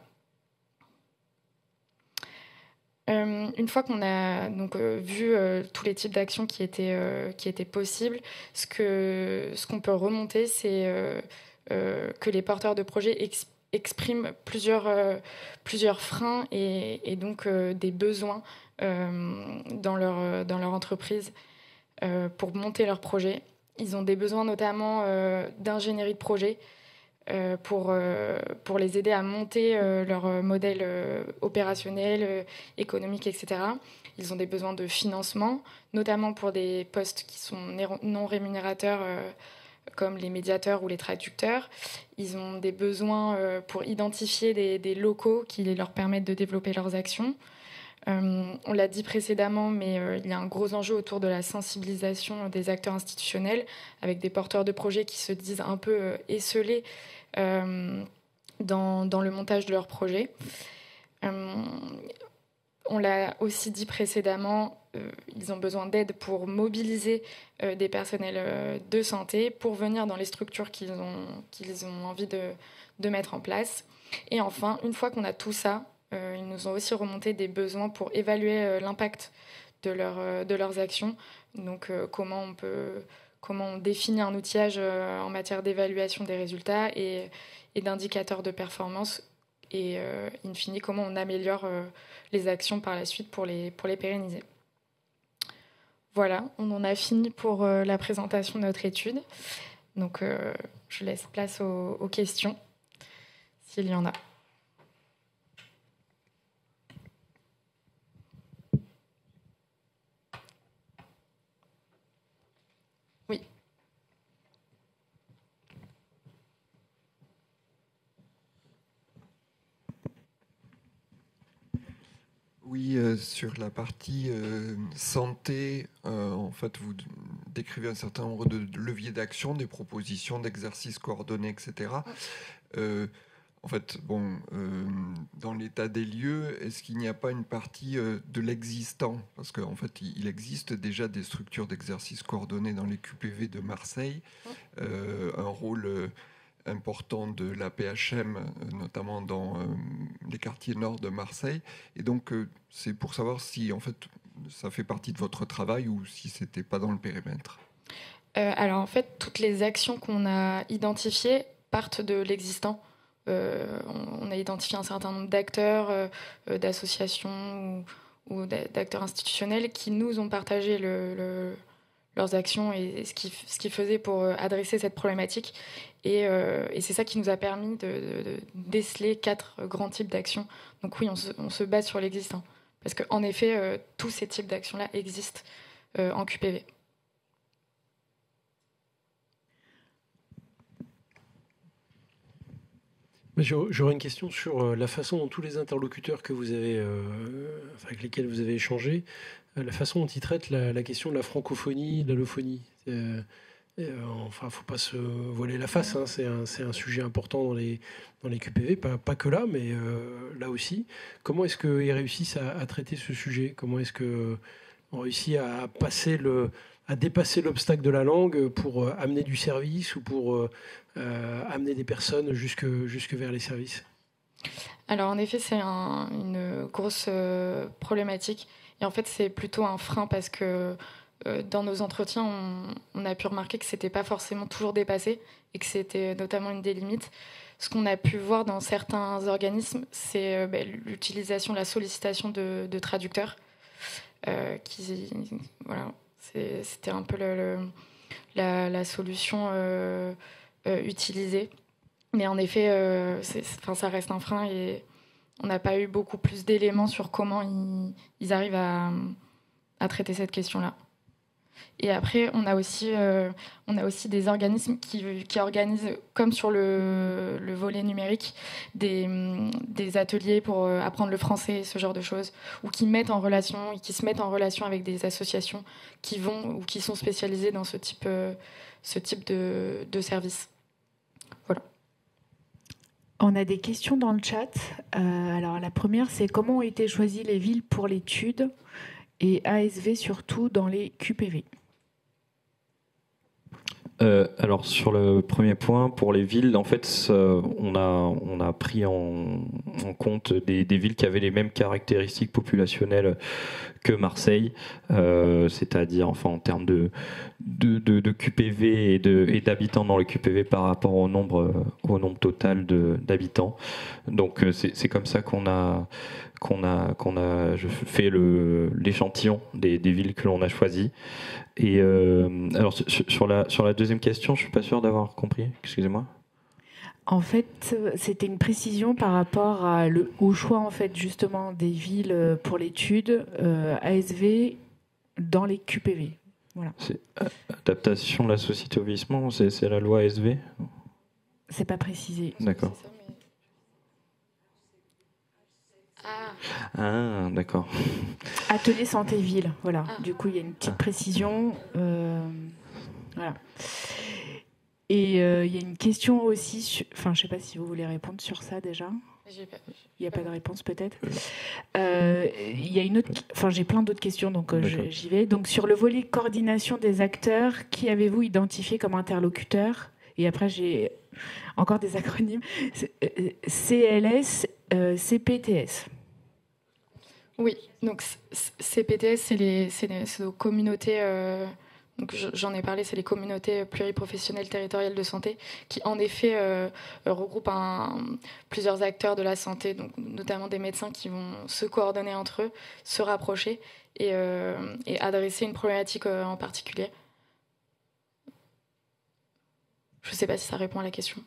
Une fois qu'on a donc vu tous les types d'actions qui étaient possibles, ce qu'on peut remonter, c'est que les porteurs de projets expriment plusieurs freins et donc des besoins dans leur entreprise pour monter leur projet. Ils ont des besoins notamment d'ingénierie de projet pour les aider à monter leur modèle opérationnel, économique, etc. Ils ont des besoins de financement, notamment pour des postes qui sont non rémunérateurs comme les médiateurs ou les traducteurs. Ils ont des besoins pour identifier des locaux qui leur permettent de développer leurs actions. On l'a dit précédemment, mais il y a un gros enjeu autour de la sensibilisation des acteurs institutionnels, avec des porteurs de projets qui se disent un peu esselés dans le montage de leurs projets. On l'a aussi dit précédemment, ils ont besoin d'aide pour mobiliser des personnels de santé pour venir dans les structures qu'ils ont envie de mettre en place. Et enfin, une fois qu'on a tout ça, ils nous ont aussi remonté des besoins pour évaluer l'impact de leurs actions. Donc, comment on définit un outillage en matière d'évaluation des résultats et d'indicateurs de performance. Et in fine, comment on améliore les actions par la suite pour les pérenniser. Voilà, on en a fini pour la présentation de notre étude. Donc, je laisse place aux questions, s'il y en a. Oui. Oui, sur la partie santé, en fait, vous décrivez un certain nombre de leviers d'action, des propositions d'exercices coordonnés, etc. En fait, dans l'état des lieux, est-ce qu'il n'y a pas une partie de l'existant? Parce qu'en fait, il existe déjà des structures d'exercices coordonnés dans les QPV de Marseille, un rôle important de la PHM, notamment dans les quartiers nord de Marseille. Et donc, c'est pour savoir si, en fait, ça fait partie de votre travail ou si ce n'était pas dans le périmètre. Alors, en fait, toutes les actions qu'on a identifiées partent de l'existant. On a identifié un certain nombre d'acteurs, d'associations ou d'acteurs institutionnels qui nous ont partagé leurs actions et ce qu'ils faisaient pour adresser cette problématique. Et c'est ça qui nous a permis de déceler 4 grands types d'actions. Donc oui, on se base sur l'existant. Parce qu'en effet, tous ces types d'actions-là existent en QPV. J'aurais une question sur la façon dont tous les interlocuteurs que vous avez, avec lesquels vous avez échangé, la façon dont ils traitent la question de la francophonie, de l'allophonie. Enfin, faut pas se voiler la face, hein, c'est un sujet important dans les QPV, pas que là, mais là aussi. Comment est-ce qu'ils réussissent à traiter ce sujet? Comment est-ce qu'on réussit à dépasser l'obstacle de la langue pour amener du service ou pour amener des personnes jusque vers les services? Alors en effet, c'est une grosse problématique. Et en fait, c'est plutôt un frein parce que dans nos entretiens, on a pu remarquer que ce n'était pas forcément toujours dépassé et que c'était notamment une des limites. Ce qu'on a pu voir dans certains organismes, c'est l'utilisation, la sollicitation de traducteurs. Voilà, c'était un peu la solution utilisée. Mais en effet, ça reste un frein et on n'a pas eu beaucoup plus d'éléments sur comment ils arrivent à traiter cette question-là. Et après, on a aussi des organismes qui organisent, comme sur le volet numérique, des ateliers pour apprendre le français, ce genre de choses, ou qui se mettent en relation avec des associations qui sont spécialisées dans ce type de service. Voilà. On a des questions dans le chat. Alors la première, c'est comment ont été choisies les villes pour l'étude et ASV surtout dans les QPV? Alors sur le premier point, pour les villes, en fait, on a pris en compte des villes qui avaient les mêmes caractéristiques populationnelles que Marseille, c'est-à-dire enfin en termes de QPV et d'habitants dans le QPV par rapport au nombre total d'habitants. Donc c'est comme ça qu'on a fait l'échantillon des villes que l'on a choisies. Et alors sur la deuxième question, je suis pas sûr d'avoir compris. Excusez-moi. En fait, c'était une précision par rapport au choix en fait justement des villes pour l'étude ASV dans les QPV. Voilà. C'est adaptation de la société au vieillissement, c'est la loi ASV? C'est pas précisé. D'accord. C'est ça, mais... Ah, d'accord. Atelier santé-ville, voilà. Ah. Du coup, il y a une petite précision. Voilà. Et il y a une question aussi, enfin, je ne sais pas si vous voulez répondre sur ça déjà. Il n'y a pas de réponse peut-être. Il y a une autre, enfin, j'ai plein d'autres questions, donc j'y vais. Donc sur le volet coordination des acteurs, qui avez-vous identifié comme interlocuteur? Et après, j'ai encore des acronymes. CLS, CPTS. Oui, donc CPTS, c'est nos communautés, donc j'en ai parlé, c'est les communautés pluriprofessionnelles territoriales de santé, qui en effet regroupent plusieurs acteurs de la santé, donc notamment des médecins qui vont se coordonner entre eux, se rapprocher et adresser une problématique en particulier. Je ne sais pas si ça répond à la question.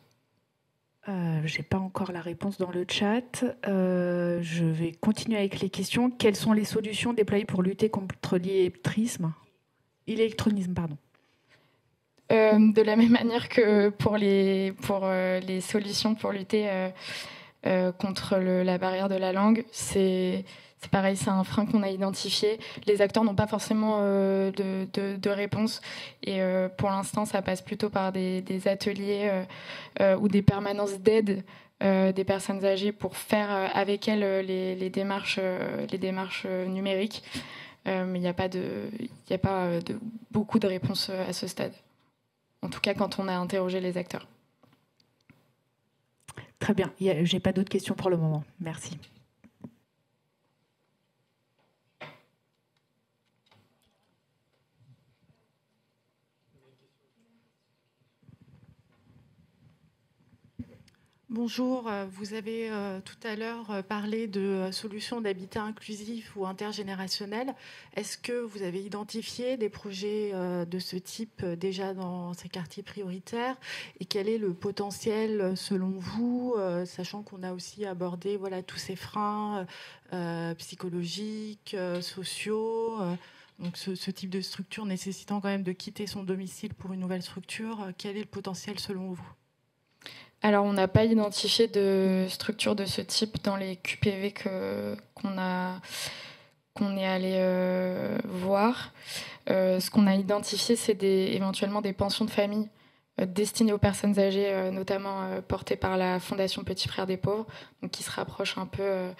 J'ai pas encore la réponse dans le chat. Je vais continuer avec les questions. Quelles sont les solutions déployées pour lutter contre l'électronisme, pardon. De la même manière que pour les solutions pour lutter contre la barrière de la langue, c'est pareil, c'est un frein qu'on a identifié. Les acteurs n'ont pas forcément de réponse et pour l'instant, ça passe plutôt par des ateliers ou des permanences d'aide des personnes âgées pour faire avec elles les démarches numériques. Mais il n'y a pas beaucoup de réponses à ce stade. En tout cas, quand on a interrogé les acteurs. Très bien. J'ai pas d'autres questions pour le moment. Merci. Bonjour, vous avez tout à l'heure parlé de solutions d'habitat inclusif ou intergénérationnel. Est-ce que vous avez identifié des projets de ce type déjà dans ces quartiers prioritaires et quel est le potentiel selon vous, sachant qu'on a aussi abordé tous ces freins psychologiques, sociaux donc ce type de structure nécessitant quand même de quitter son domicile pour une nouvelle structure, quel est le potentiel selon vous ? Alors, on n'a pas identifié de structure de ce type dans les QPV qu'on est allé voir. Ce qu'on a identifié, c'est éventuellement des pensions de famille destinées aux personnes âgées, notamment portées par la Fondation Petit Frère des Pauvres, donc qui se rapprochent un peu.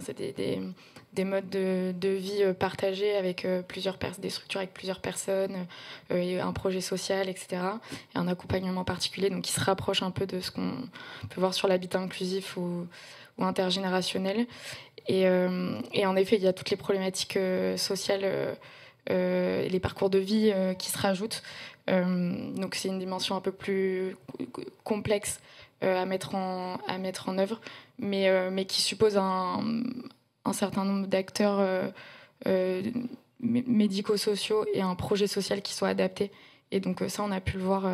C'est des modes de vie partagés avec des structures avec plusieurs personnes, et un projet social, etc. Et un accompagnement particulier, donc qui se rapproche un peu de ce qu'on peut voir sur l'habitat inclusif ou intergénérationnel. Et en effet, il y a toutes les problématiques sociales, les parcours de vie qui se rajoutent. Donc c'est une dimension un peu plus complexe à mettre en œuvre, mais qui suppose un certain nombre d'acteurs médico-sociaux et un projet social qui soit adapté. Et donc ça, on a pu le voir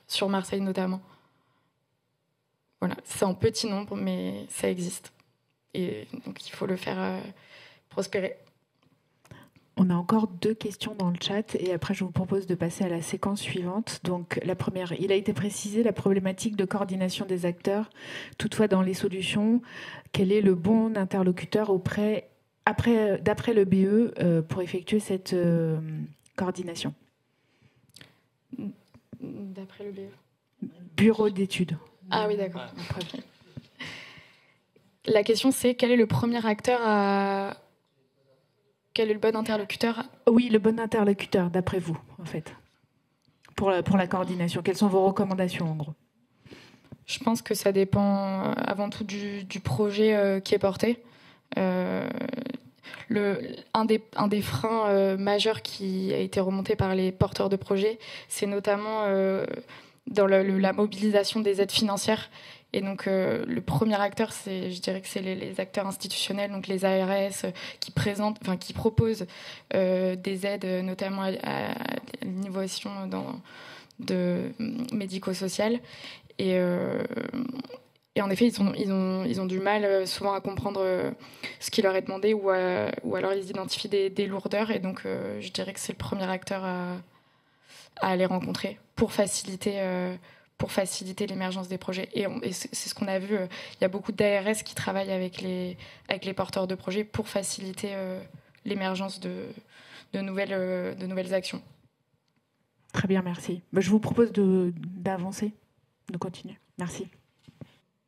sur Marseille notamment. Voilà, c'est en petit nombre, mais ça existe. Et donc il faut le faire prospérer. On a encore 2 questions dans le chat et après je vous propose de passer à la séquence suivante. Donc la première, il a été précisé la problématique de coordination des acteurs. Toutefois, dans les solutions, quel est le bon interlocuteur d'après le BE pour effectuer cette coordination? D'après le BE. Bureau d'études. Ah oui, d'accord. La question, c'est quel est le premier acteur à... Quel est le bon interlocuteur? Oui, le bon interlocuteur, d'après vous, en fait, pour la coordination. Quelles sont vos recommandations, en gros? Je pense que ça dépend avant tout du projet qui est porté. Un des freins majeurs qui a été remonté par les porteurs de projets, c'est notamment dans la mobilisation des aides financières. Et donc, le premier acteur, je dirais que c'est les acteurs institutionnels, donc les ARS, qui proposent des aides, notamment à l'innovation de médico-social. Et en effet, ils ont du mal souvent à comprendre ce qui leur est demandé ou alors ils identifient des lourdeurs. Et donc, je dirais que c'est le premier acteur aller rencontrer pour faciliter l'émergence des projets. Et c'est ce qu'on a vu. Il y a beaucoup d'ARS qui travaillent avec les porteurs de projets pour faciliter l'émergence de nouvelles actions. Très bien, merci. Je vous propose d'avancer, de continuer. Merci.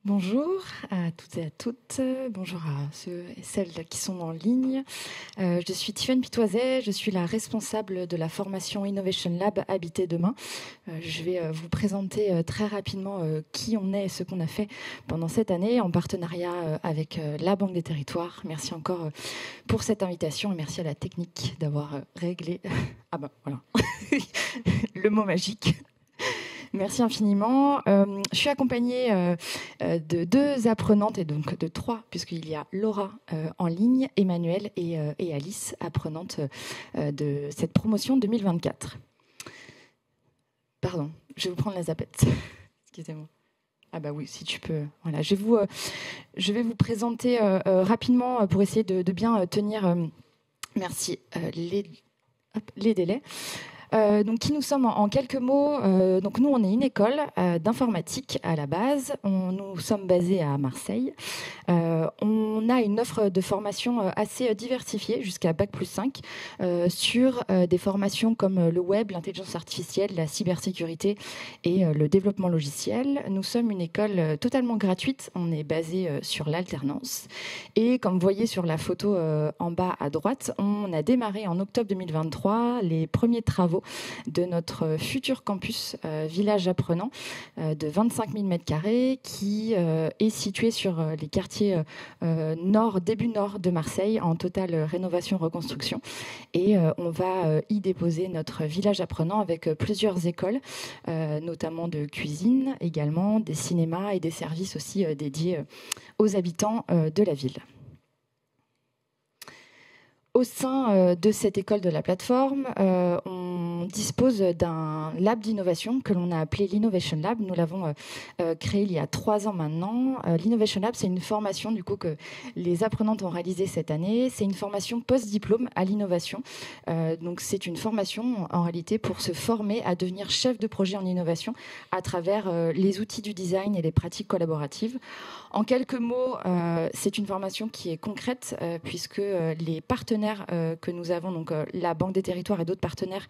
Bonjour à toutes et à toutes, bonjour à ceux et celles qui sont en ligne. Je suis Tiffaine Pitoiset, je suis la responsable de la formation Innovation Lab Habiter Demain. Je vais vous présenter très rapidement qui on est et ce qu'on a fait pendant cette année en partenariat avec la Banque des Territoires. Merci encore pour cette invitation et merci à la technique d'avoir réglé... Ah ben voilà, le mot magique. Merci infiniment. Je suis accompagnée de 2 apprenantes, et donc de 3, puisqu'il y a Laura en ligne, Emmanuelle et Alice, apprenantes de cette promotion 2024. Pardon, je vais vous prendre la zapette. Excusez-moi. Ah bah oui, si tu peux. Voilà, je vais vous présenter rapidement pour essayer de bien tenir merci, les délais. Donc, qui nous sommes en quelques mots. Donc, nous, on est une école d'informatique à la base. Nous sommes basés à Marseille. On a une offre de formation assez diversifiée, jusqu'à Bac+5, sur des formations comme le web, l'intelligence artificielle, la cybersécurité et le développement logiciel. Nous sommes une école totalement gratuite. On est basé sur l'alternance. Et comme vous voyez sur la photo en bas à droite, on a démarré en octobre 2023 les premiers travaux de notre futur campus village apprenant de 25 000 m² qui est situé sur les quartiers début nord de Marseille en totale rénovation-reconstruction. Et on va y déposer notre village apprenant avec plusieurs écoles, notamment de cuisine également, des cinémas et des services aussi dédiés aux habitants de la ville. Au sein de cette école de la plateforme, on dispose d'un lab d'innovation que l'on a appelé l'Innovation Lab. Nous l'avons créé il y a 3 ans maintenant. L'Innovation Lab, c'est une formation du coup, que les apprenantes ont réalisée cette année. C'est une formation post-diplôme à l'innovation. Donc c'est une formation en réalité pour se former à devenir chef de projet en innovation à travers les outils du design et les pratiques collaboratives. En quelques mots, c'est une formation qui est concrète puisque les partenaires que nous avons, donc la Banque des Territoires et d'autres partenaires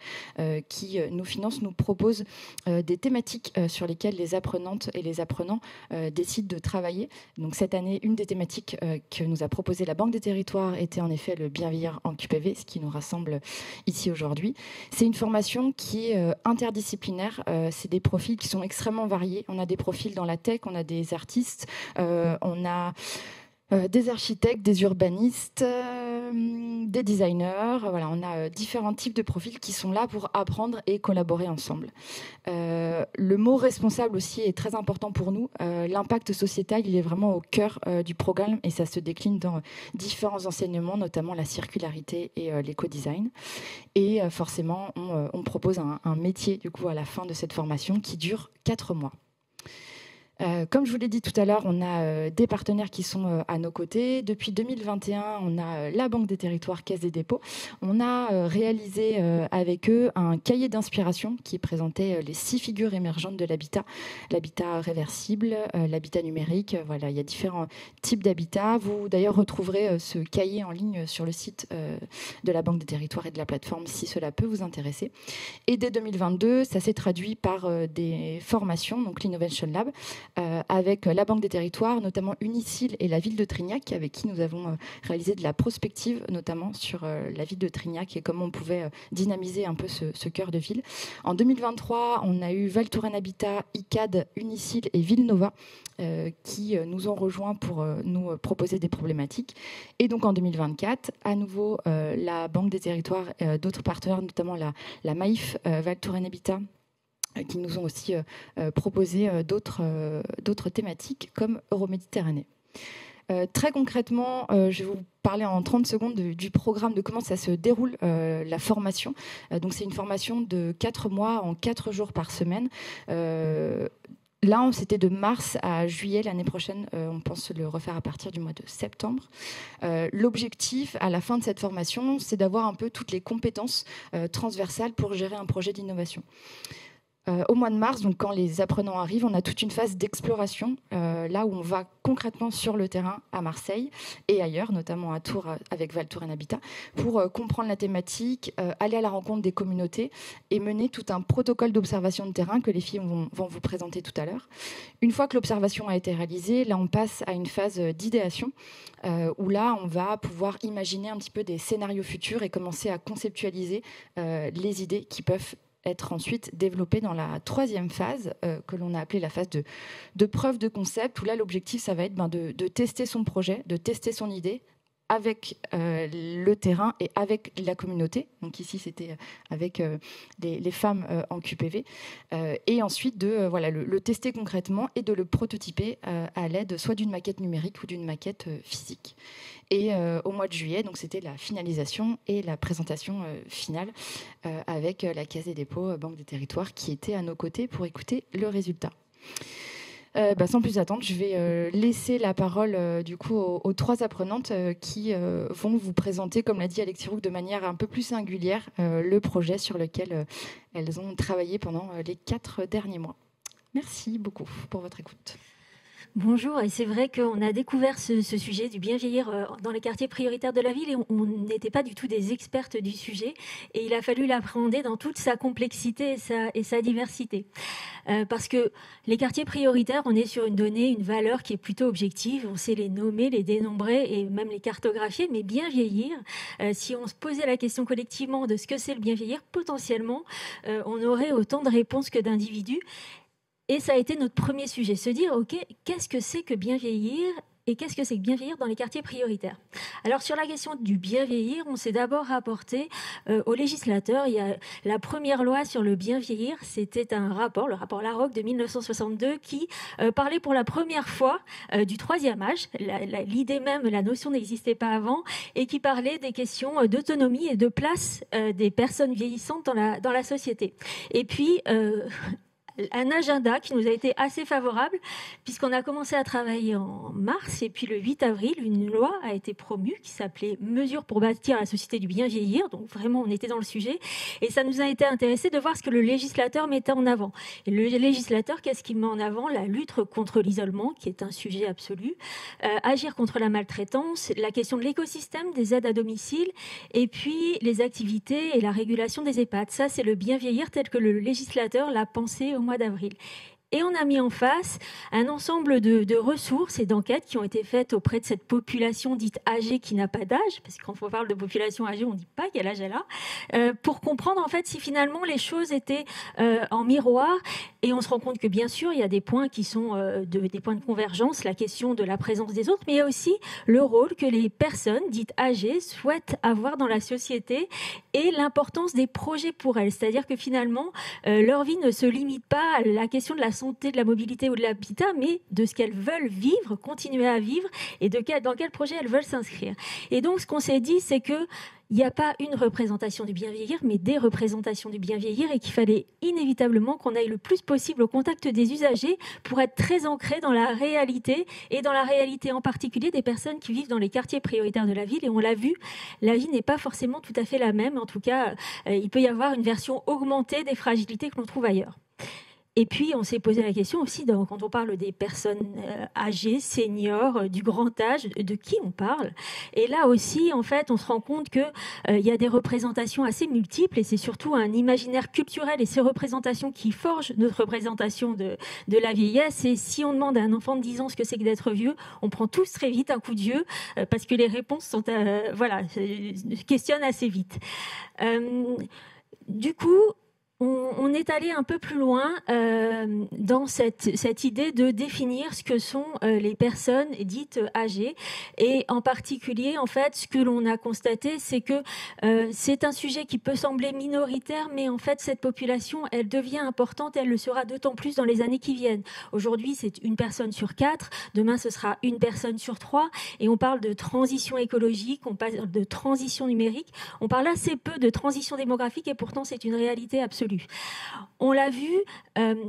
qui nous financent, nous proposent des thématiques sur lesquelles les apprenantes et les apprenants décident de travailler. Donc cette année, une des thématiques que nous a proposé la Banque des Territoires était en effet le bien vieillir en QPV, ce qui nous rassemble ici aujourd'hui. C'est une formation qui est interdisciplinaire. C'est des profils qui sont extrêmement variés. On a des profils dans la tech, on a des artistes, on a des architectes, des urbanistes, des designers. Voilà, on a différents types de profils qui sont là pour apprendre et collaborer ensemble. Le mot responsable aussi est très important pour nous. L'impact sociétal, il est vraiment au cœur du programme et ça se décline dans différents enseignements, notamment la circularité et l'éco-design. Et forcément, on propose un métier du coup à la fin de cette formation qui dure 4 mois. Comme je vous l'ai dit tout à l'heure, on a des partenaires qui sont à nos côtés. Depuis 2021, on a la Banque des Territoires, Caisse des dépôts. On a réalisé avec eux un cahier d'inspiration qui présentait les 6 figures émergentes de l'habitat. L'habitat réversible, l'habitat numérique. Voilà, il y a différents types d'habitat. Vous d'ailleurs retrouverez ce cahier en ligne sur le site de la Banque des Territoires et de la plateforme si cela peut vous intéresser. Et dès 2022, ça s'est traduit par des formations, donc l'Innovation Lab, avec la Banque des Territoires, notamment Unicil et la ville de Trignac, avec qui nous avons réalisé de la prospective, notamment sur la ville de Trignac et comment on pouvait dynamiser un peu ce cœur de ville. En 2023, on a eu Val Touraine Habitat, ICAD, Unicil et Villenova qui nous ont rejoints pour nous proposer des problématiques. Et donc en 2024, à nouveau, la Banque des Territoires, d'autres partenaires, notamment la Maïf, Val Touraine Habitat, qui nous ont aussi proposé d'autres thématiques comme Euroméditerranée. Très concrètement, je vais vous parler en 30 secondes du programme, de comment ça se déroule, la formation. Donc c'est une formation de 4 mois en 4 jours par semaine. Là, c'était de mars à juillet l'année prochaine. On pense le refaire à partir du mois de septembre. L'objectif, à la fin de cette formation, c'est d'avoir un peu toutes les compétences transversales pour gérer un projet d'innovation. Au mois de mars, donc quand les apprenants arrivent, on a toute une phase d'exploration, là où on va concrètement sur le terrain à Marseille et ailleurs, notamment à Tours avec Valtour et Habitat, pour comprendre la thématique, aller à la rencontre des communautés et mener tout un protocole d'observation de terrain que les filles vont vous présenter tout à l'heure. Une fois que l'observation a été réalisée, là on passe à une phase d'idéation, où là on va pouvoir imaginer un petit peu des scénarios futurs et commencer à conceptualiser les idées qui peuvent être ensuite développé dans la troisième phase que l'on a appelée la phase de preuve de concept, où là l'objectif ça va être de tester son projet, de tester son idée avec le terrain et avec la communauté. Donc ici c'était avec les femmes en QPV, et ensuite de le tester concrètement et de le prototyper à l'aide soit d'une maquette numérique ou d'une maquette physique. Et au mois de juillet, donc c'était la finalisation et la présentation finale avec la Caisse des dépôts, Banque des territoires, qui était à nos côtés pour écouter le résultat. Sans plus attendre, je vais laisser la parole du coup aux trois apprenantes qui vont vous présenter, comme l'a dit Alexis Roux, de manière un peu plus singulière le projet sur lequel elles ont travaillé pendant les 4 derniers mois. Merci beaucoup pour votre écoute. Bonjour, et c'est vrai qu'on a découvert ce sujet du bien vieillir dans les quartiers prioritaires de la ville et on n'était pas du tout des expertes du sujet et il a fallu l'appréhender dans toute sa complexité et sa diversité. Parce que les quartiers prioritaires, on est sur une donnée, une valeur qui est plutôt objective, on sait les nommer, les dénombrer et même les cartographier, mais bien vieillir, si on se posait la question collectivement de ce que c'est le bien vieillir, potentiellement on aurait autant de réponses que d'individus. Et ça a été notre premier sujet, se dire, OK, qu'est-ce que c'est que bien vieillir et qu'est-ce que c'est que bien vieillir dans les quartiers prioritaires? Alors, sur la question du bien vieillir, on s'est d'abord rapporté au législateur. Il y a la première loi sur le bien vieillir, c'était un rapport, le rapport Larocque de 1962, qui parlait pour la première fois du troisième âge. L'idée même, la notion n'existait pas avant, et qui parlait des questions d'autonomie et de place des personnes vieillissantes dans la société. Et puis... un agenda qui nous a été assez favorable puisqu'on a commencé à travailler en mars et puis le 8 avril, une loi a été promue qui s'appelait « Mesures pour bâtir la société du bien vieillir ». Donc vraiment, on était dans le sujet et ça nous a été intéressé de voir ce que le législateur mettait en avant. Et le législateur, qu'est-ce qu'il met en avant? La lutte contre l'isolement, qui est un sujet absolu, agir contre la maltraitance, la question de l'écosystème, des aides à domicile et puis les activités et la régulation des EHPAD. Ça, c'est le bien vieillir tel que le législateur l'a pensé au mois d'avril. Et on a mis en face un ensemble de ressources et d'enquêtes qui ont été faites auprès de cette population dite âgée qui n'a pas d'âge, parce que quand on parle de population âgée, on ne dit pas quel âge elle a, pour comprendre en fait si finalement les choses étaient en miroir. Et on se rend compte que bien sûr, il y a des points qui sont des points de convergence, la question de la présence des autres, mais il y a aussi le rôle que les personnes dites âgées souhaitent avoir dans la société et l'importance des projets pour elles. C'est-à-dire que finalement, leur vie ne se limite pas à la question de la santé, de la mobilité ou de l'habitat, mais de ce qu'elles veulent vivre, continuer à vivre et dans quel projet elles veulent s'inscrire. Et donc, ce qu'on s'est dit, c'est que il n'y a pas une représentation du bien vieillir, mais des représentations du bien vieillir et qu'il fallait inévitablement qu'on aille le plus possible au contact des usagers pour être très ancré dans la réalité et dans la réalité en particulier des personnes qui vivent dans les quartiers prioritaires de la ville. Et on l'a vu, la vie n'est pas forcément tout à fait la même. En tout cas, il peut y avoir une version augmentée des fragilités que l'on trouve ailleurs. Et puis, on s'est posé la question aussi, quand on parle des personnes âgées, seniors, du grand âge, de qui on parle. Et là aussi, en fait, on se rend compte qu'il y a des représentations assez multiples et c'est surtout un imaginaire culturel et ces représentations qui forgent notre représentation de la vieillesse. Et si on demande à un enfant de 10 ans ce que c'est que d'être vieux, on prend tous très vite un coup de vieux parce que les réponses sont, questionnent assez vite. Du coup, on est allé un peu plus loin dans cette idée de définir ce que sont les personnes dites âgées et en particulier en fait ce que l'on a constaté c'est que c'est un sujet qui peut sembler minoritaire mais en fait cette population elle devient importante, elle le sera d'autant plus dans les années qui viennent. Aujourd'hui c'est une personne sur 4, demain ce sera une personne sur 3 et on parle de transition écologique, on parle de transition numérique, on parle assez peu de transition démographique et pourtant c'est une réalité absolue. On l'a vu,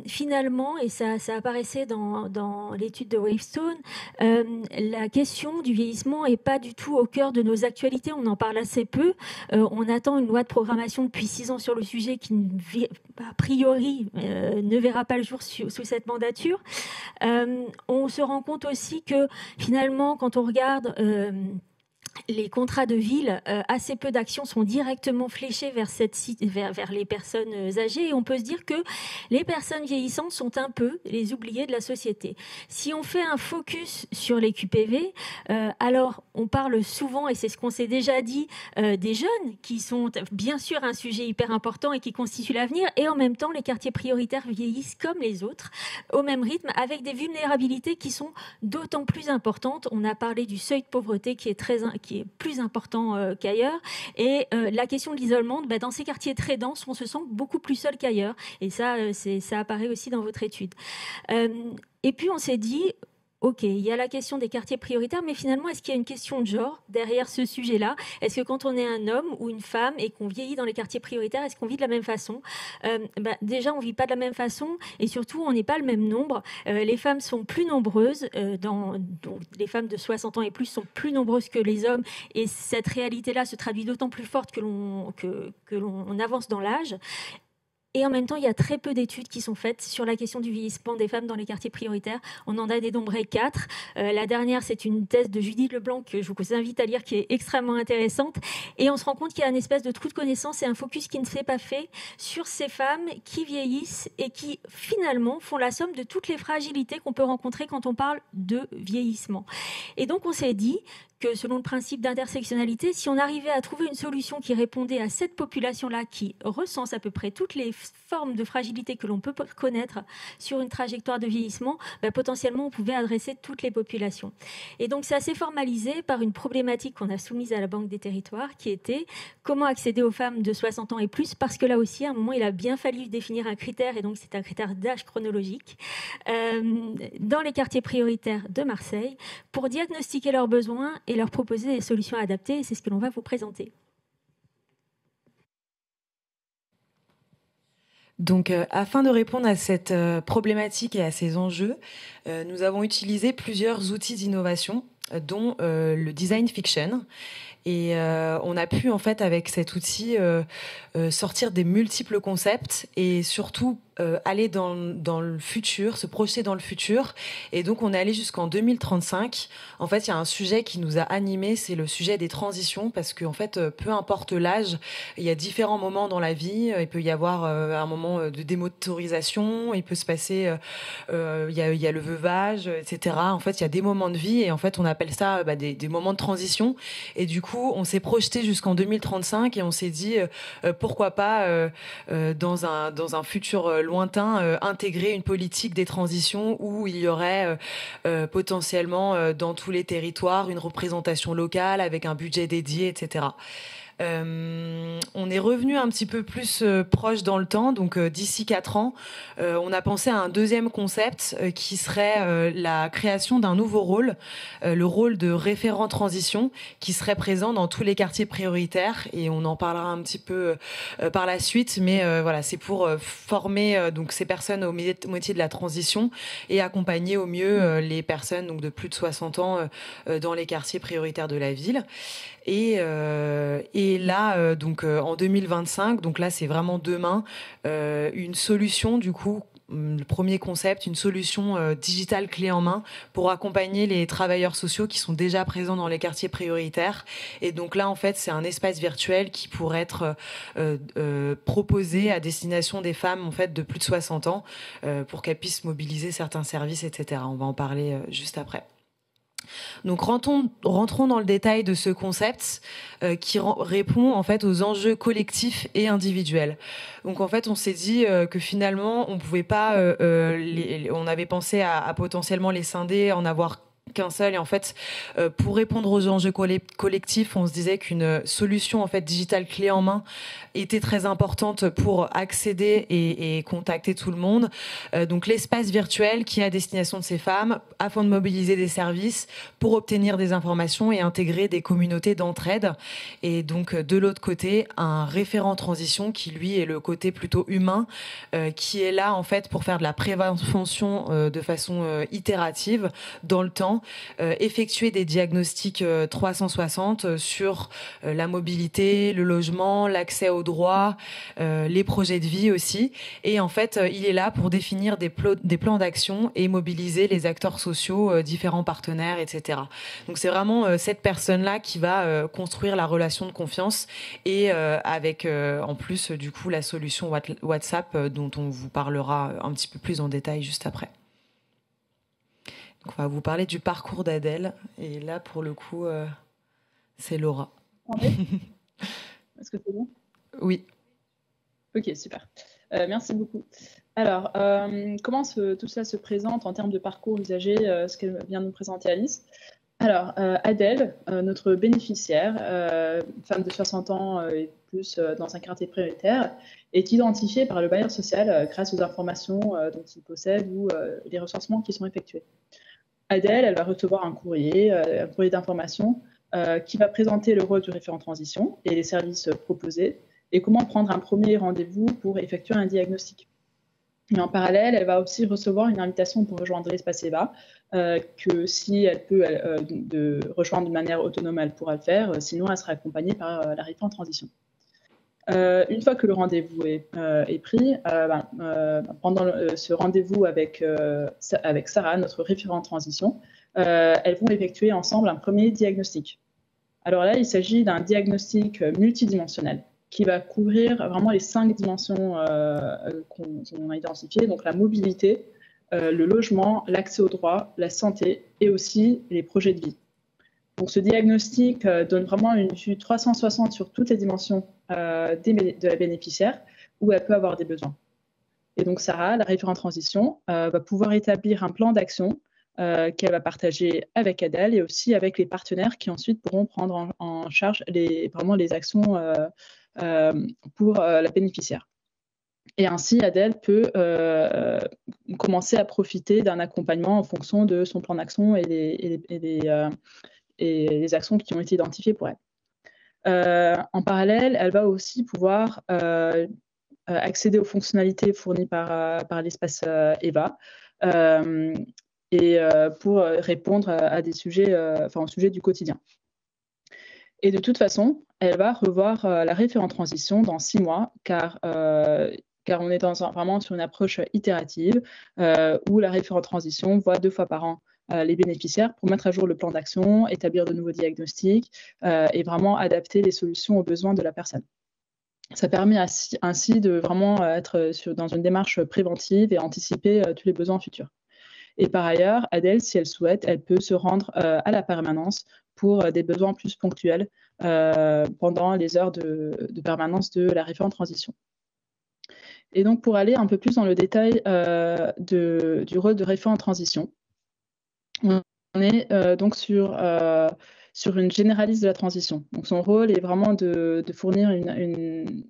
finalement, et ça apparaissait dans l'étude de Wavestone, la question du vieillissement n'est pas du tout au cœur de nos actualités. On en parle assez peu. On attend une loi de programmation depuis 6 ans sur le sujet qui, a priori, ne verra pas le jour sous cette mandature. On se rend compte aussi que, finalement, quand on regarde... les contrats de ville, assez peu d'actions sont directement fléchées vers les personnes âgées, et on peut se dire que les personnes vieillissantes sont un peu les oubliées de la société. Si on fait un focus sur les QPV, alors on parle souvent, et c'est ce qu'on s'est déjà dit, des jeunes qui sont bien sûr un sujet hyper important et qui constituent l'avenir, et en même temps les quartiers prioritaires vieillissent comme les autres, au même rythme, avec des vulnérabilités qui sont d'autant plus importantes. On a parlé du seuil de pauvreté qui est plus important qu'ailleurs. Et la question de l'isolement, dans ces quartiers très denses, on se sent beaucoup plus seul qu'ailleurs. Et ça apparaît aussi dans votre étude. Et puis, on s'est dit... OK, il y a la question des quartiers prioritaires, mais finalement, est-ce qu'il y a une question de genre derrière ce sujet-là? Est-ce que quand on est un homme ou une femme et qu'on vieillit dans les quartiers prioritaires, est-ce qu'on vit de la même façon? Déjà, on ne vit pas de la même façon, et surtout, on n'est pas le même nombre. Les femmes sont plus nombreuses, les femmes de 60 ans et plus sont plus nombreuses que les hommes, et cette réalité-là se traduit d'autant plus forte que l'on avance dans l'âge. Et en même temps, il y a très peu d'études qui sont faites sur la question du vieillissement des femmes dans les quartiers prioritaires. On en a dénombré 4. La dernière, c'est une thèse de Judith Leblanc que je vous invite à lire, qui est extrêmement intéressante. Et on se rend compte qu'il y a une espèce de trou de connaissance et un focus qui ne s'est pas fait sur ces femmes qui vieillissent et qui, finalement, font la somme de toutes les fragilités qu'on peut rencontrer quand on parle de vieillissement. Et donc, on s'est dit que selon le principe d'intersectionnalité, si on arrivait à trouver une solution qui répondait à cette population-là, qui recense à peu près toutes les formes de fragilité que l'on peut connaître sur une trajectoire de vieillissement, potentiellement on pouvait adresser toutes les populations. Et donc ça s'est formalisé par une problématique qu'on a soumise à la Banque des Territoires, qui était comment accéder aux femmes de 60 ans et plus, parce que là aussi, à un moment, il a bien fallu définir un critère, et donc c'est un critère d'âge chronologique, dans les quartiers prioritaires de Marseille, pour diagnostiquer leurs besoins et leur proposer des solutions adaptées, et c'est ce que l'on va vous présenter. Donc, afin de répondre à cette problématique et à ces enjeux, nous avons utilisé plusieurs outils d'innovation, dont le design fiction. Et on a pu, en fait, avec cet outil, sortir des multiples concepts et surtout aller dans le futur, se projeter dans le futur. Et donc, on est allé jusqu'en 2035. En fait, il y a un sujet qui nous a animés, c'est le sujet des transitions, parce qu'en fait, peu importe l'âge, il y a différents moments dans la vie. Il peut y avoir un moment de démotorisation, il peut se passer, il y a le veuvage, etc. En fait, il y a des moments de vie et en fait, on appelle ça des moments de transition. Et du coup, on s'est projeté jusqu'en 2035 et on s'est dit pourquoi pas dans un futur lointain intégrer une politique des transitions où il y aurait potentiellement dans tous les territoires une représentation locale avec un budget dédié, etc. On est revenu un petit peu plus proche dans le temps, donc d'ici 4 ans, on a pensé à un deuxième concept qui serait la création d'un nouveau rôle, le rôle de référent transition, qui serait présent dans tous les quartiers prioritaires, et on en parlera un petit peu par la suite, mais voilà, c'est pour former donc ces personnes au métier de la transition et accompagner au mieux les personnes donc de plus de 60 ans dans les quartiers prioritaires de la ville. Et là, donc en 2025, donc là c'est vraiment demain, une solution du coup, le premier concept, une solution digitale clé en main pour accompagner les travailleurs sociaux qui sont déjà présents dans les quartiers prioritaires. Et donc là, en fait, c'est un espace virtuel qui pourrait être proposé à destination des femmes en fait de plus de 60 ans pour qu'elles puissent mobiliser certains services, etc. On va en parler juste après. Donc rentrons dans le détail de ce concept qui répond en fait aux enjeux collectifs et individuels. Donc en fait on s'est dit que finalement on pouvait pas, on avait pensé à potentiellement les scinder, en avoir qu'un seul. Et en fait, pour répondre aux enjeux collectifs, on se disait qu'une solution en fait digitale clé en main était très importante pour accéder et contacter tout le monde. Donc l'espace virtuel qui est à destination de ces femmes afin de mobiliser des services pour obtenir des informations et intégrer des communautés d'entraide. Et donc de l'autre côté, un référent transition qui lui est le côté plutôt humain, qui est là en fait pour faire de la prévention de façon itérative dans le temps, effectuer des diagnostics 360 sur la mobilité, le logement, l'accès aux droits, les projets de vie aussi. Et en fait, il est là pour définir des plans d'action et mobiliser les acteurs sociaux, différents partenaires, etc. Donc c'est vraiment cette personne-là qui va construire la relation de confiance et avec en plus du coup la solution WhatsApp dont on vous parlera un petit peu plus en détail juste après. Donc on va vous parler du parcours d'Adèle et là pour le coup c'est Laura. Est-ce que c'est bon ? Oui. Ok, super. Merci beaucoup. Alors, comment tout cela se présente en termes de parcours usager, ce qu'elle vient de nous présenter Alice ? Alors, Adèle, notre bénéficiaire, femme de 60 ans et plus dans un quartier prioritaire, est identifiée par le bailleur social grâce aux informations dont il possède ou les recensements qui sont effectués. Adèle, elle va recevoir un courrier d'information qui va présenter le rôle du référent transition et les services proposés et comment prendre un premier rendez-vous pour effectuer un diagnostic. Et en parallèle, elle va aussi recevoir une invitation pour rejoindre l'espace EVA, que si elle peut de rejoindre de manière autonome, elle pourra le faire, sinon elle sera accompagnée par la référente transition. Une fois que le rendez-vous est pris, pendant ce rendez-vous avec Sarah, notre référente transition, elles vont effectuer ensemble un premier diagnostic. Alors là, il s'agit d'un diagnostic multidimensionnel qui va couvrir vraiment les 5 dimensions qu'on a identifiées, donc la mobilité, le logement, l'accès aux droits, la santé et aussi les projets de vie. Donc ce diagnostic donne vraiment une vue 360 sur toutes les dimensions de la bénéficiaire où elle peut avoir des besoins. Et donc Sarah, la référente transition, va pouvoir établir un plan d'action qu'elle va partager avec Adèle et aussi avec les partenaires qui ensuite pourront prendre en charge les actions pour la bénéficiaire. Et ainsi, Adèle peut commencer à profiter d'un accompagnement en fonction de son plan d'action et les actions qui ont été identifiées pour elle. En parallèle, elle va aussi pouvoir accéder aux fonctionnalités fournies par l'espace EVA et pour répondre à des sujets, au sujet du quotidien. Et de toute façon, elle va revoir la référente transition dans 6 mois, car on est vraiment sur une approche itérative où la référente transition voit 2 fois par an les bénéficiaires pour mettre à jour le plan d'action, établir de nouveaux diagnostics et vraiment adapter les solutions aux besoins de la personne. Ça permet ainsi de vraiment être dans une démarche préventive et anticiper tous les besoins futurs. Et par ailleurs, Adèle, si elle souhaite, elle peut se rendre à la permanence pour des besoins plus ponctuels pendant les heures de permanence de la référente transition. Et donc, pour aller un peu plus dans le détail du rôle de référent transition, on est donc sur une généraliste de la transition. Donc, son rôle est vraiment de fournir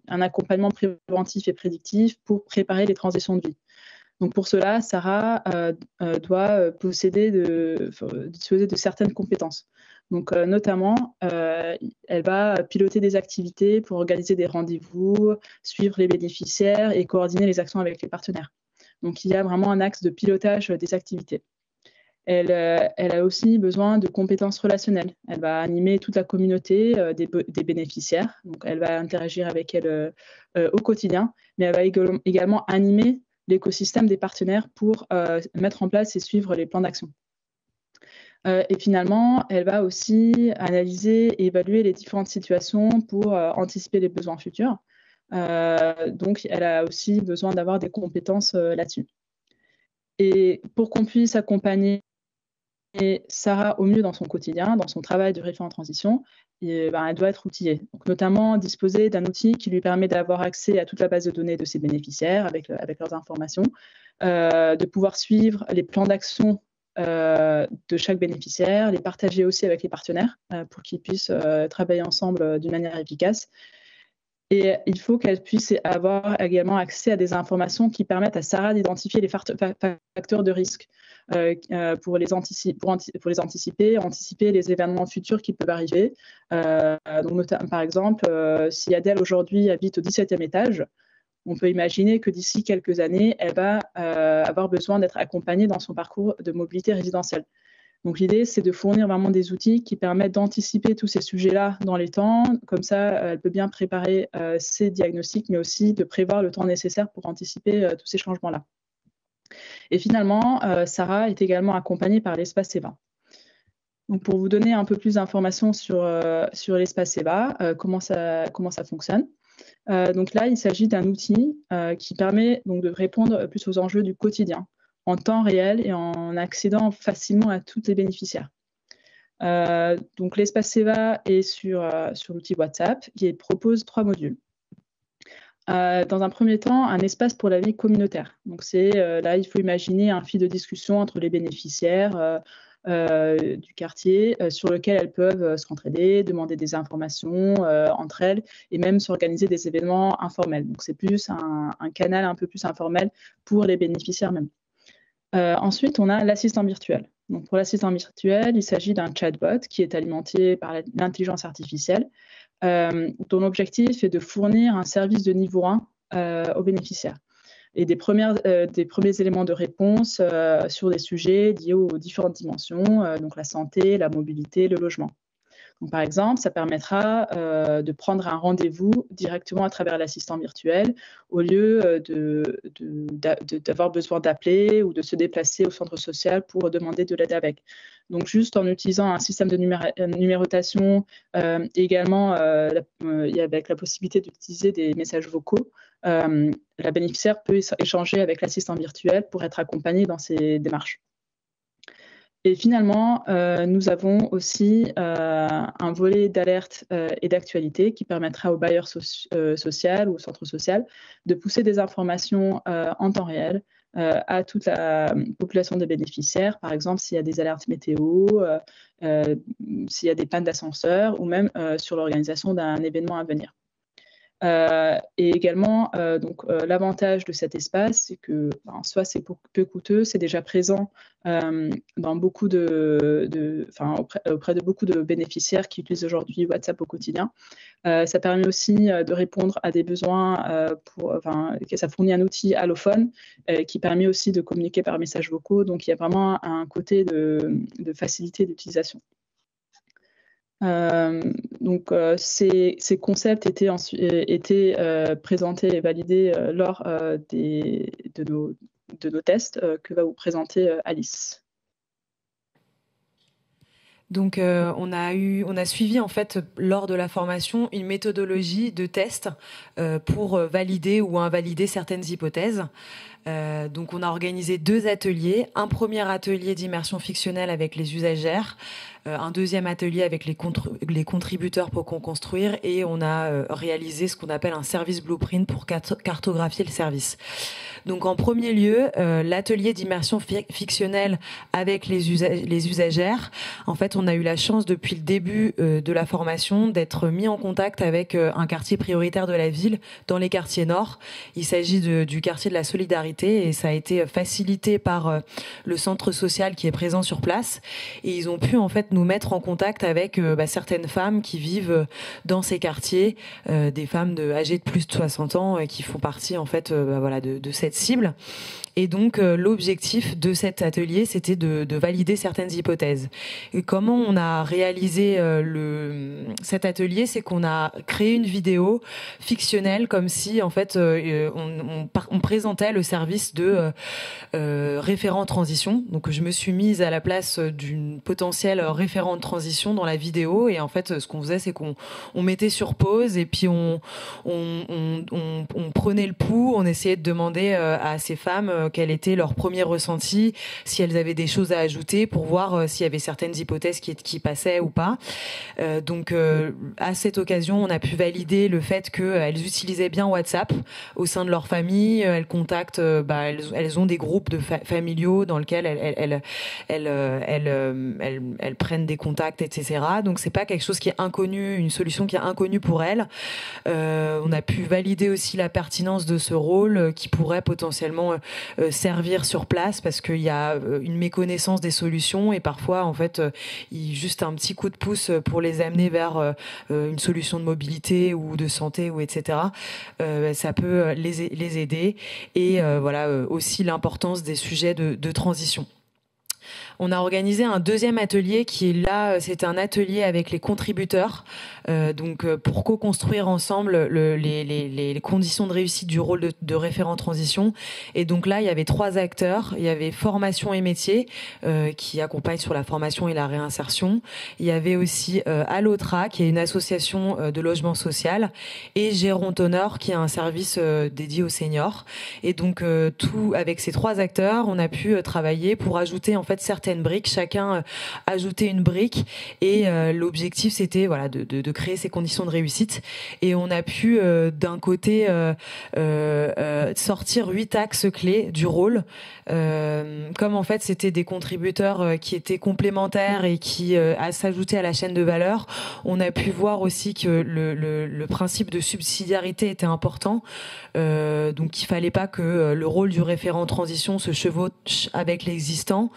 un accompagnement préventif et prédictif pour préparer les transitions de vie. Donc pour cela, Sarah doit disposer de certaines compétences. Donc notamment, elle va piloter des activités pour organiser des rendez-vous, suivre les bénéficiaires et coordonner les actions avec les partenaires. Donc il y a vraiment un axe de pilotage des activités. Elle a aussi besoin de compétences relationnelles. Elle va animer toute la communauté des bénéficiaires. Donc elle va interagir avec elle au quotidien, mais elle va également animer l'écosystème des partenaires pour mettre en place et suivre les plans d'action. Et finalement, elle va aussi analyser et évaluer les différentes situations pour anticiper les besoins futurs. Donc, elle a aussi besoin d'avoir des compétences là-dessus. Et pour qu'on puisse accompagner Sarah au mieux dans son quotidien, dans son travail de référent transition, elle doit être outillée. Donc, notamment disposer d'un outil qui lui permet d'avoir accès à toute la base de données de ses bénéficiaires avec leurs informations, de pouvoir suivre les plans d'action de chaque bénéficiaire, les partager aussi avec les partenaires pour qu'ils puissent travailler ensemble d'une manière efficace. Et il faut qu'elle puisse avoir également accès à des informations qui permettent à Sarah d'identifier les facteurs de risque pour les anticiper, anticiper les événements futurs qui peuvent arriver. Donc, par exemple, si Adèle aujourd'hui habite au 17e étage, on peut imaginer que d'ici quelques années, elle va avoir besoin d'être accompagnée dans son parcours de mobilité résidentielle. Donc l'idée, c'est de fournir vraiment des outils qui permettent d'anticiper tous ces sujets-là dans les temps. Comme ça, elle peut bien préparer ses diagnostics, mais aussi de prévoir le temps nécessaire pour anticiper tous ces changements-là. Et finalement, Sarah est également accompagnée par l'espace EVA. Donc pour vous donner un peu plus d'informations sur l'espace EVA, comment ça fonctionne. Donc là, il s'agit d'un outil qui permet donc de répondre plus aux enjeux du quotidien, en temps réel et en accédant facilement à tous les bénéficiaires. Donc l'espace EVA est sur l'outil WhatsApp qui propose 3 modules. Dans un premier temps, un espace pour la vie communautaire. Donc là, il faut imaginer un fil de discussion entre les bénéficiaires du quartier sur lequel elles peuvent se rentraider, demander des informations entre elles et même s'organiser des événements informels. Donc c'est plus un canal un peu plus informel pour les bénéficiaires même. Ensuite, on a l'assistant virtuel. Donc, pour l'assistant virtuel, il s'agit d'un chatbot qui est alimenté par l'intelligence artificielle, dont l'objectif est de fournir un service de niveau 1 aux bénéficiaires et des premiers éléments de réponse sur des sujets liés aux différentes dimensions, donc la santé, la mobilité, le logement. Donc, par exemple, ça permettra de prendre un rendez-vous directement à travers l'assistant virtuel au lieu d'avoir besoin d'appeler ou de se déplacer au centre social pour demander de l'aide avec. Donc, juste en utilisant un système de numérotation, également avec la possibilité d'utiliser des messages vocaux, la bénéficiaire peut échanger avec l'assistant virtuel pour être accompagnée dans ses démarches. Et finalement, nous avons aussi un volet d'alerte et d'actualité qui permettra aux bailleurs sociaux ou au centre social de pousser des informations en temps réel à toute la population des bénéficiaires, par exemple s'il y a des alertes météo, s'il y a des pannes d'ascenseur ou même sur l'organisation d'un événement à venir. Et également, l'avantage de cet espace, c'est que soit c'est peu coûteux, c'est déjà présent dans beaucoup auprès de beaucoup de bénéficiaires qui utilisent aujourd'hui WhatsApp au quotidien. Ça permet aussi de répondre à des besoins, ça fournit un outil allophone qui permet aussi de communiquer par messages vocaux. Donc, il y a vraiment un côté de facilité d'utilisation. Ces concepts étaient présentés et validés lors de nos tests que va vous présenter Alice. Donc, on a suivi en fait lors de la formation une méthodologie de test pour valider ou invalider certaines hypothèses. Donc, on a organisé 2 ateliers. Un premier atelier d'immersion fictionnelle avec les usagères, un deuxième atelier avec les contributeurs pour construire, et on a réalisé ce qu'on appelle un service blueprint pour cartographier le service. Donc, en premier lieu, l'atelier d'immersion fictionnelle avec les usagères. En fait, on a eu la chance depuis le début de la formation d'être mis en contact avec un quartier prioritaire de la ville dans les quartiers nord. Il s'agit du quartier de la Solidarité et ça a été facilité par le centre social qui est présent sur place. Et ils ont pu en fait nous mettre en contact avec certaines femmes qui vivent dans ces quartiers, des femmes âgées de plus de 60 ans qui font partie en fait de cette cible. Et donc, l'objectif de cet atelier, c'était de valider certaines hypothèses. Et comment on a réalisé cet atelier, c'est qu'on a créé une vidéo fictionnelle, comme si, en fait, on présentait le service de référent transition. Donc, je me suis mise à la place d'une potentielle référente transition dans la vidéo. Et en fait, ce qu'on faisait, c'est qu'on mettait sur pause et puis on prenait le pouls, on essayait de demander à ces femmes quel était leur premier ressenti, si elles avaient des choses à ajouter pour voir s'il y avait certaines hypothèses qui passaient ou pas. Donc à cette occasion, on a pu valider le fait qu'elles utilisaient bien WhatsApp au sein de leur famille. Elles contactent, elles ont des groupes familiaux dans lesquels elles prennent des contacts, etc. Donc c'est pas quelque chose qui est inconnu, une solution qui est inconnue pour elles. On a pu valider aussi la pertinence de ce rôle qui pourrait potentiellement servir sur place, parce qu'il y a une méconnaissance des solutions et parfois en fait juste un petit coup de pouce pour les amener vers une solution de mobilité ou de santé ou etc. Ça peut les aider, et voilà aussi l'importance des sujets de transition. On a organisé un deuxième atelier qui est là, c'est un atelier avec les contributeurs, donc pour co-construire ensemble les conditions de réussite du rôle de référent transition. Et donc là, il y avait 3 acteurs. Il y avait Formation et Métiers qui accompagne sur la formation et la réinsertion. Il y avait aussi Allotra, qui est une association de logement social, et Gérontoneur, qui est un service dédié aux seniors. Et donc tout avec ces 3 acteurs, on a pu travailler pour ajouter en fait certaines briques, chacun ajouter une brique, et l'objectif c'était voilà de créer ces conditions de réussite. Et on a pu d'un côté sortir 8 axes clés du rôle, comme en fait c'était des contributeurs qui étaient complémentaires et qui s'ajoutaient à la chaîne de valeur. On a pu voir aussi que le principe de subsidiarité était important, donc il fallait pas que le rôle du référent transition se chevauche avec l'existant.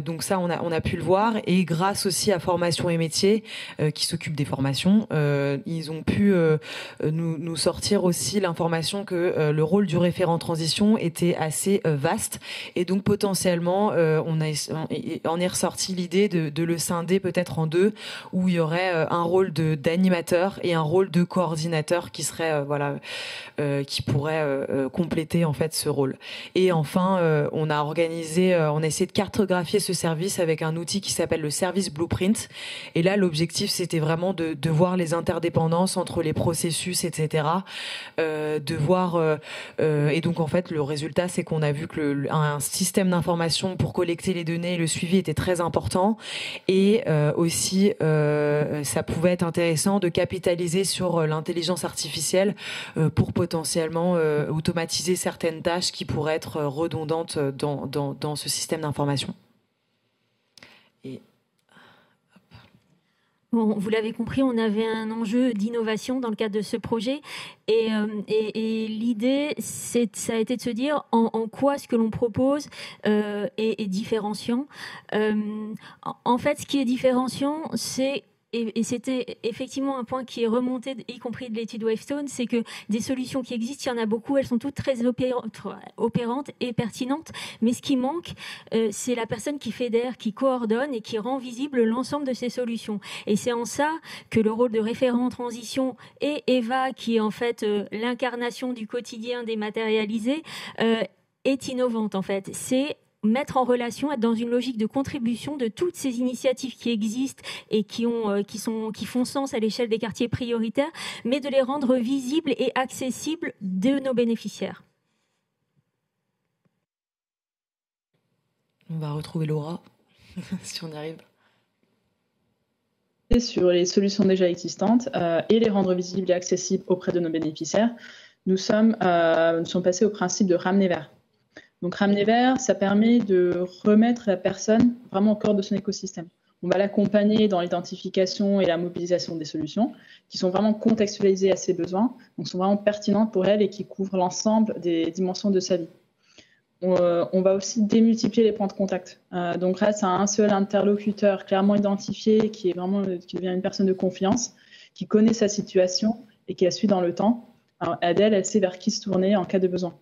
Donc ça, on a pu le voir, et grâce aussi à Formation et Métiers qui s'occupe des formations, ils ont pu nous sortir aussi l'information que le rôle du référent transition était assez vaste, et donc potentiellement on est ressorti l'idée de le scinder peut-être en 2, où il y aurait un rôle d'animateur et un rôle de coordinateur qui serait qui pourrait compléter en fait ce rôle. Et enfin, on a essayé de cartographier ce service avec un outil qui s'appelle le service Blueprint. Et là, l'objectif, c'était vraiment de voir les interdépendances entre les processus, etc. De voir et donc en fait, le résultat, c'est qu'on a vu que un système d'information pour collecter les données et le suivi était très important. Et aussi, ça pouvait être intéressant de capitaliser sur l'intelligence artificielle pour potentiellement automatiser certaines tâches qui pourraient être redondantes dans ce système d'information. Bon, vous l'avez compris, on avait un enjeu d'innovation dans le cadre de ce projet, et l'idée, ça a été de se dire en quoi ce que l'on propose est différenciant. En fait, ce qui est différenciant, c'est et c'était effectivement un point qui est remonté, y compris de l'étude Wavestone, c'est que des solutions qui existent, il y en a beaucoup, elles sont toutes très opérantes et pertinentes, mais ce qui manque, c'est la personne qui fédère, qui coordonne et qui rend visible l'ensemble de ces solutions. Et c'est en ça que le rôle de référent en transition et Eva, qui est en fait l'incarnation du quotidien dématérialisé, est innovante en fait. C'est mettre en relation, être dans une logique de contribution de toutes ces initiatives qui existent et qui font sens à l'échelle des quartiers prioritaires, mais de les rendre visibles et accessibles de nos bénéficiaires. On va retrouver Laura, si on y arrive. Sur les solutions déjà existantes et les rendre visibles et accessibles auprès de nos bénéficiaires, nous sommes passés au principe de ramener vers. Donc ramener vers, ça permet de remettre la personne vraiment au cœur de son écosystème. On va l'accompagner dans l'identification et la mobilisation des solutions qui sont vraiment contextualisées à ses besoins, donc sont vraiment pertinentes pour elle et qui couvrent l'ensemble des dimensions de sa vie. On va aussi démultiplier les points de contact. Donc grâce à un seul interlocuteur clairement identifié qui devient une personne de confiance, qui connaît sa situation et qui la suit dans le temps, alors Adèle, elle sait vers qui se tourner en cas de besoin.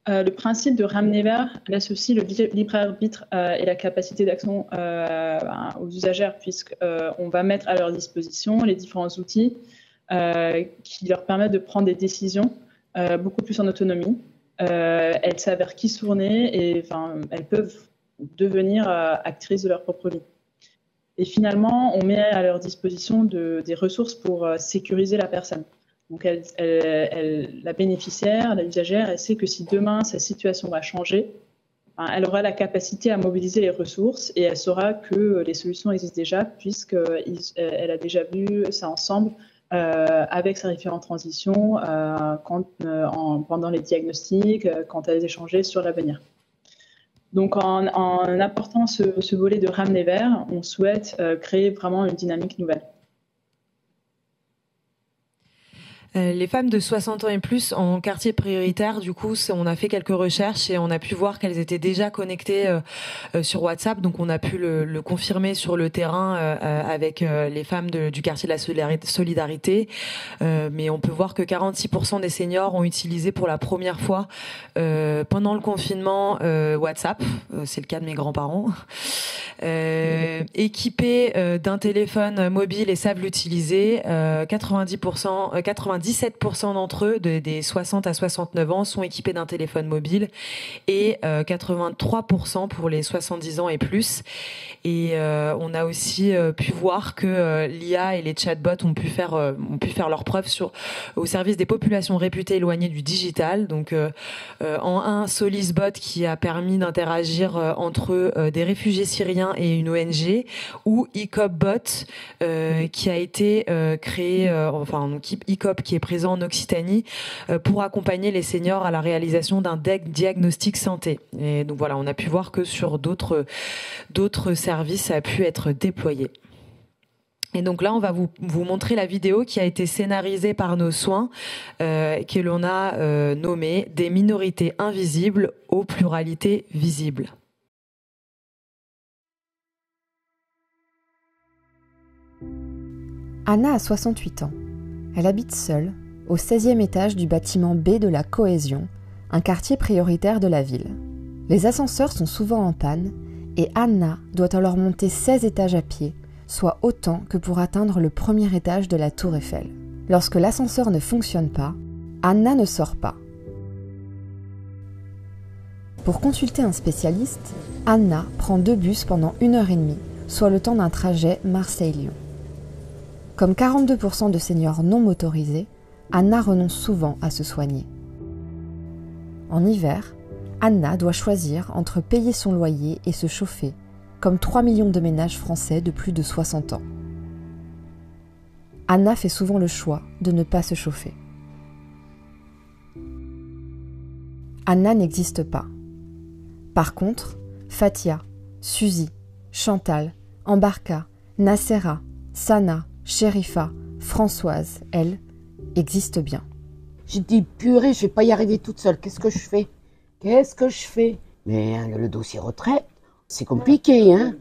Le principe de ramener vers laisse aussi le libre arbitre et la capacité d'action aux usagères, puisqu'on va mettre à leur disposition les différents outils qui leur permettent de prendre des décisions beaucoup plus en autonomie. Elles savent vers qui se tourner et elles peuvent devenir actrices de leur propre vie. Et finalement, on met à leur disposition des ressources pour sécuriser la personne. Donc, la bénéficiaire, la usagère, elle sait que si demain, sa situation va changer, elle aura la capacité à mobiliser les ressources et elle saura que les solutions existent déjà puisqu'elle a déjà vu ça ensemble avec sa référente transition pendant les diagnostics, quand elles échangeaient sur l'avenir. Donc, en apportant ce volet de ramener vers, on souhaite créer vraiment une dynamique nouvelle. Les femmes de 60 ans et plus en quartier prioritaire, du coup, on a fait quelques recherches et on a pu voir qu'elles étaient déjà connectées sur WhatsApp. Donc, on a pu le confirmer sur le terrain avec les femmes du quartier de la solidarité. Mais on peut voir que 46% des seniors ont utilisé pour la première fois pendant le confinement WhatsApp. C'est le cas de mes grands-parents. Équipés d'un téléphone mobile et savent l'utiliser. 97% d'entre eux, des 60 à 69 ans, sont équipés d'un téléphone mobile et 83% pour les 70 ans et plus. Et on a aussi pu voir que l'IA et les chatbots ont pu faire leurs preuves au service des populations réputées éloignées du digital. Donc en un Solisbot qui a permis d'interagir entre des réfugiés syriens et une ONG, ou ICOPBot qui a été créé, ICOP qui est présent en Occitanie pour accompagner les seniors à la réalisation d'un diagnostic santé. Et donc voilà, on a pu voir que sur d'autres services, ça a pu être déployé. Et donc là, on va vous montrer la vidéo qui a été scénarisée par nos soins, que l'on a nommée « Des minorités invisibles aux pluralités visibles ». Anna a 68 ans. Elle habite seule, au 16e étage du bâtiment B de la Cohésion, un quartier prioritaire de la ville. Les ascenseurs sont souvent en panne et Anna doit alors monter 16 étages à pied, soit autant que pour atteindre le premier étage de la Tour Eiffel. Lorsque l'ascenseur ne fonctionne pas, Anna ne sort pas. Pour consulter un spécialiste, Anna prend 2 bus pendant 1h30, soit le temps d'un trajet Marseille-Lyon. Comme 42% de seniors non motorisés, Anna renonce souvent à se soigner. En hiver, Anna doit choisir entre payer son loyer et se chauffer, comme 3 millions de ménages français de plus de 60 ans. Anna fait souvent le choix de ne pas se chauffer. Anna n'existe pas. Par contre, Fatia, Suzy, Chantal, Embarka, Nacera, Sana, Sherifa, Françoise, elle, existe bien. J'ai dit, purée, je vais pas y arriver toute seule. Qu'est-ce que je fais? Mais le dossier retraite, c'est compliqué, hein.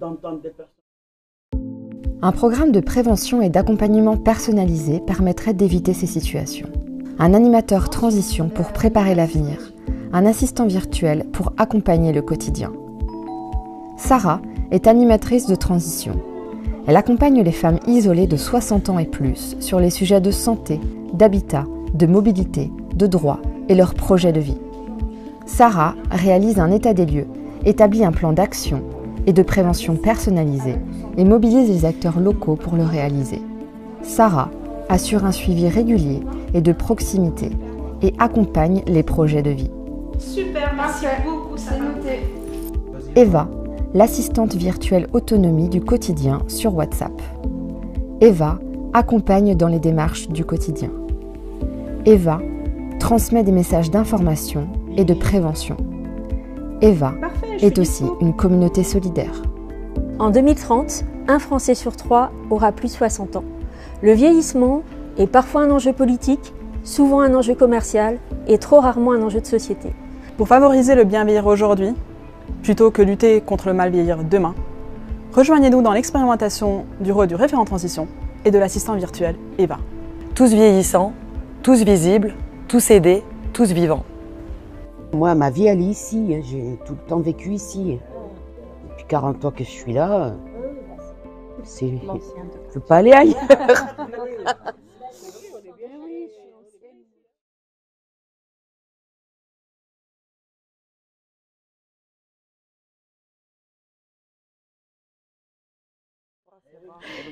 Un programme de prévention et d'accompagnement personnalisé permettrait d'éviter ces situations. Un animateur transition pour préparer l'avenir. Un assistant virtuel pour accompagner le quotidien. Sarah est animatrice de transition. Elle accompagne les femmes isolées de 60 ans et plus sur les sujets de santé, d'habitat, de mobilité, de droit et leurs projets de vie. Sarah réalise un état des lieux, établit un plan d'action et de prévention personnalisé et mobilise les acteurs locaux pour le réaliser. Sarah assure un suivi régulier et de proximité et accompagne les projets de vie. Super, merci beaucoup, c'est noté. Eva, l'assistante virtuelle autonomie du quotidien sur WhatsApp. Eva accompagne dans les démarches du quotidien. Eva transmet des messages d'information et de prévention. Eva est aussi une communauté solidaire. En 2030, un Français sur 3 aura plus de 60 ans. Le vieillissement est parfois un enjeu politique, souvent un enjeu commercial et trop rarement un enjeu de société. Pour favoriser le bien vieillir aujourd'hui, plutôt que lutter contre le mal vieillir demain, rejoignez-nous dans l'expérimentation du rôle du référent transition et de l'assistant virtuel Eva. Tous vieillissants, tous visibles, tous aidés, tous vivants. Moi, ma vie, elle est ici. J'ai tout le temps vécu ici. Depuis 40 ans que je suis là, je ne peux pas aller ailleurs.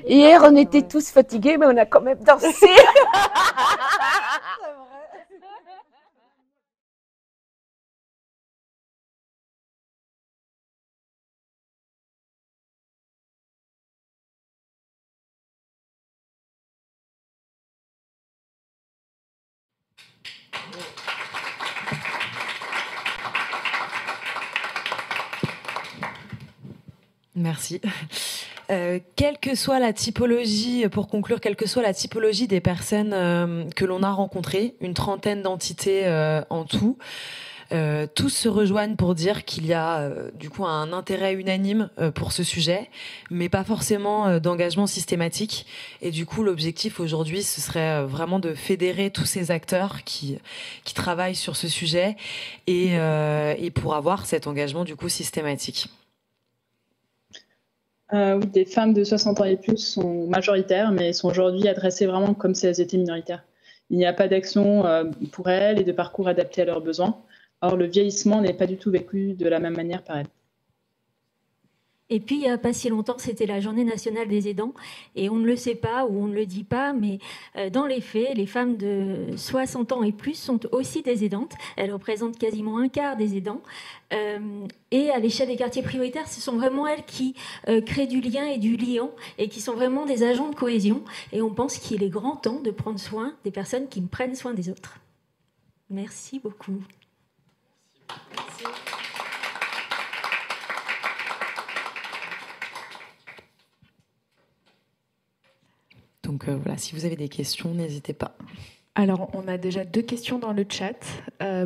Hier, on était tous fatigués, mais on a quand même dansé. Merci. Quelle que soit la typologie, pour conclure, quelle que soit la typologie des personnes que l'on a rencontrées, une trentaine d'entités en tout, tous se rejoignent pour dire qu'il y a du coup un intérêt unanime pour ce sujet, mais pas forcément d'engagement systématique. Et du coup, l'objectif aujourd'hui, ce serait vraiment de fédérer tous ces acteurs qui travaillent sur ce sujet et pour avoir cet engagement du coup systématique. Oui, des femmes de 60 ans et plus sont majoritaires, mais sont aujourd'hui adressées vraiment comme si elles étaient minoritaires. Il n'y a pas d'action pour elles et de parcours adaptés à leurs besoins. Or, le vieillissement n'est pas du tout vécu de la même manière par elles. Et puis, il n'y a pas si longtemps, c'était la Journée nationale des aidants. Et on ne le sait pas ou on ne le dit pas, mais dans les faits, les femmes de 60 ans et plus sont aussi des aidantes. Elles représentent quasiment un quart des aidants. Et à l'échelle des quartiers prioritaires, ce sont vraiment elles qui créent du lien et du liant et qui sont vraiment des agents de cohésion. Et on pense qu'il est grand temps de prendre soin des personnes qui prennent soin des autres. Merci beaucoup. Merci. Donc voilà, si vous avez des questions, n'hésitez pas. Alors, on a déjà 2 questions dans le chat.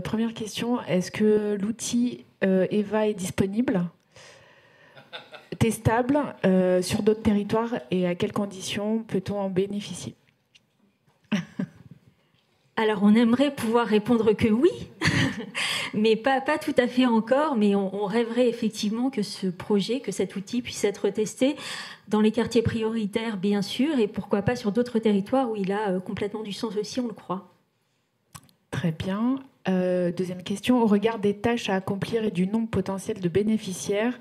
Première question, est-ce que l'outil EVA est disponible, testable sur d'autres territoires et à quelles conditions peut-on en bénéficier? Alors, on aimerait pouvoir répondre que oui, mais pas tout à fait encore, mais on rêverait effectivement que ce projet, que cet outil puisse être testé dans les quartiers prioritaires, bien sûr, et pourquoi pas sur d'autres territoires où il a complètement du sens aussi, on le croit. Très bien. Deuxième question, au regard des tâches à accomplir et du nombre potentiel de bénéficiaires,